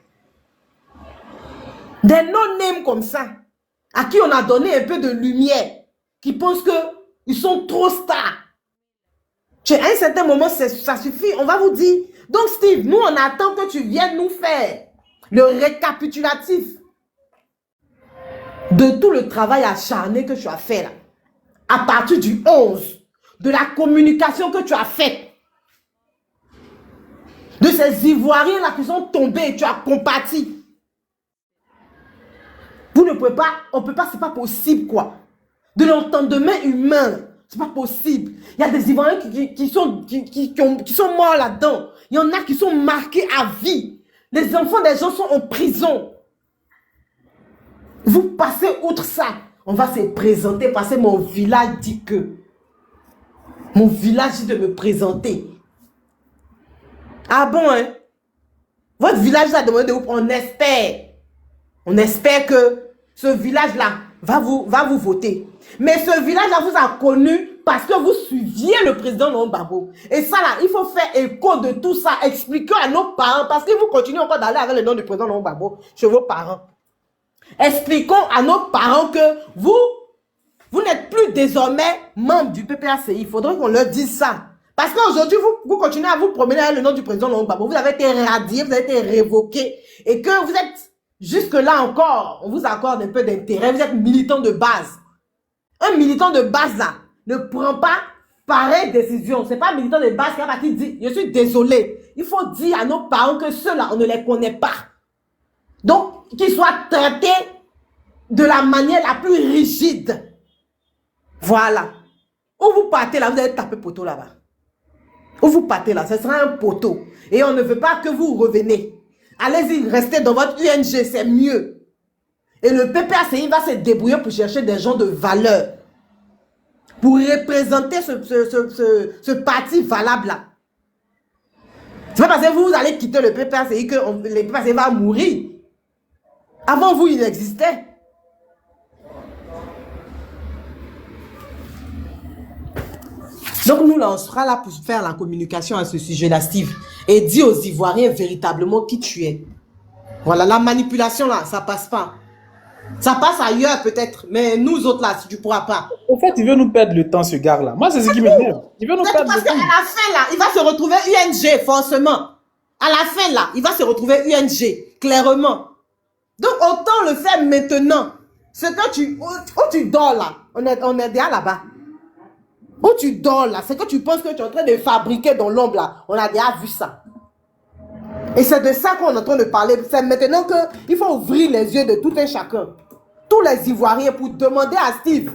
Des non-names comme ça, à qui on a donné un peu de lumière, qui pensent qu'ils sont trop stars. À un certain moment, ça suffit. On va vous dire. Donc, Steve, nous, on attend que tu viennes nous faire le récapitulatif de tout le travail acharné que tu as fait là. À partir du 11, de la communication que tu as faite. De ces Ivoiriens là qui sont tombés, tu as compati. Vous ne pouvez pas, on ne peut pas, c'est pas possible quoi. De l'entendement humain, c'est pas possible. Il y a des Ivoiriens qui sont morts là-dedans. Il y en a qui sont marqués à vie. Les enfants des gens sont en prison. Vous passez outre ça. On va se présenter parce que mon village dit que. Mon village dit de me présenter. Ah bon, hein? Votre village a demandé où on espère. On espère que ce village-là va vous voter. Mais ce village-là vous a connu parce que vous suiviez le président Laurent Gbagbo. Et ça là, il faut faire écho de tout ça. Expliquez à nos parents, parce que vous continuez encore d'aller avec le nom du président Laurent Gbagbo chez vos parents. Expliquons à nos parents que vous n'êtes plus désormais membre du PPACI. Il faudrait qu'on leur dise ça. Parce qu'aujourd'hui, vous continuez à vous promener avec le nom du président Laurent Gbagbo. Vous avez été radié, vous avez été révoqué. Et que vous êtes jusque-là encore, on vous accorde un peu d'intérêt. Vous êtes militant de base. Un militant de base, là, ne prend pas pareille décision. Ce n'est pas un militant de base qui va partir dire, je suis désolé. Il faut dire à nos parents que ceux-là, on ne les connaît pas. Donc, qu'ils soient traités de la manière la plus rigide. Voilà. Où vous partez là, vous allez taper poteau là-bas. Où vous partez là, ce sera un poteau. Et on ne veut pas que vous reveniez. Allez-y, restez dans votre UNG, c'est mieux. Et le PPACI va se débrouiller pour chercher des gens de valeur. Pour représenter ce parti valable-là. C'est pas parce que vous allez quitter le PPACI que le PPACI va mourir. Avant vous, il existait. Donc nous, là, on sera là pour faire la communication à ce sujet-là, Steve. Et dire aux Ivoiriens véritablement qui tu es. Voilà, la manipulation là, ça passe pas. Ça passe ailleurs peut-être, mais nous autres là, si tu pourras pas. En fait, il veut nous perdre le temps, ce gars-là. Moi, c'est ce qui m'énerve. Il veut nous perdre le temps. Parce qu'à la fin là, il va se retrouver UNG, forcément. À la fin là, il va se retrouver UNG, clairement. Donc autant le faire maintenant. Ce que où tu dors là, on est déjà là-bas. Où tu dors là, c'est que tu penses que tu es en train de fabriquer dans l'ombre là. On a déjà vu ça. Et c'est de ça qu'on est en train de parler. C'est maintenant qu'il faut ouvrir les yeux de tout un chacun. Tous les Ivoiriens pour demander à Steve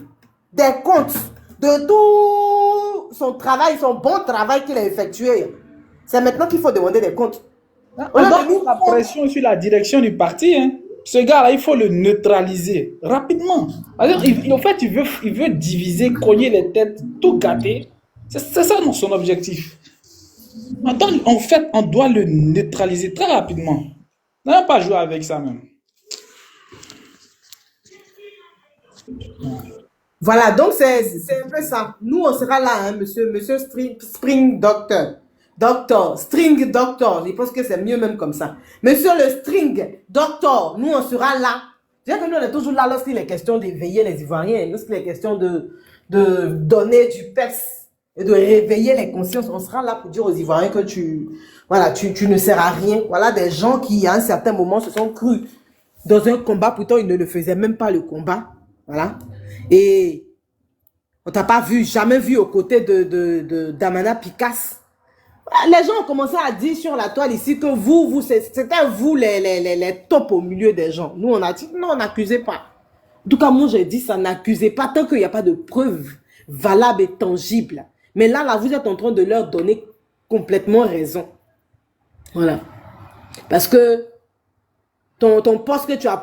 des comptes de tout son travail, son bon travail qu'il a effectué. C'est maintenant qu'il faut demander des comptes. On donne la pression sur la direction du parti. Hein. Ce gars-là, il faut le neutraliser rapidement. Alors, en fait, il veut diviser, cogner les têtes, tout gâter. C'est ça son objectif. En fait, on doit le neutraliser très rapidement. On n'a pas joué avec ça même. Voilà, donc c'est un peu ça. Nous, on sera là, hein, monsieur String Doctor. String Doctor. Je pense que c'est mieux même comme ça. Monsieur le String Doctor, nous, on sera là. Je veux dire que nous, on est toujours là lorsqu'il est question d'éveiller les Ivoiriens, lorsqu'il est question de donner du peps et de réveiller les consciences. On sera là pour dire aux Ivoiriens que tu ne sers à rien. Voilà des gens qui, à un certain moment, se sont crus dans un combat. Pourtant, ils ne le faisaient même pas, le combat. Voilà. Et on t'a pas vu, jamais vu aux côtés de Damana Picasse. Les gens ont commencé à dire sur la toile ici que c'était vous les tops au milieu des gens. Nous, on a dit non, n'accusez pas. En tout cas, moi, j'ai dit ça, n'accusez pas tant qu'il n'y a pas de preuves valables et tangibles. Mais là, vous êtes en train de leur donner complètement raison. Voilà. Parce que ton poste que tu as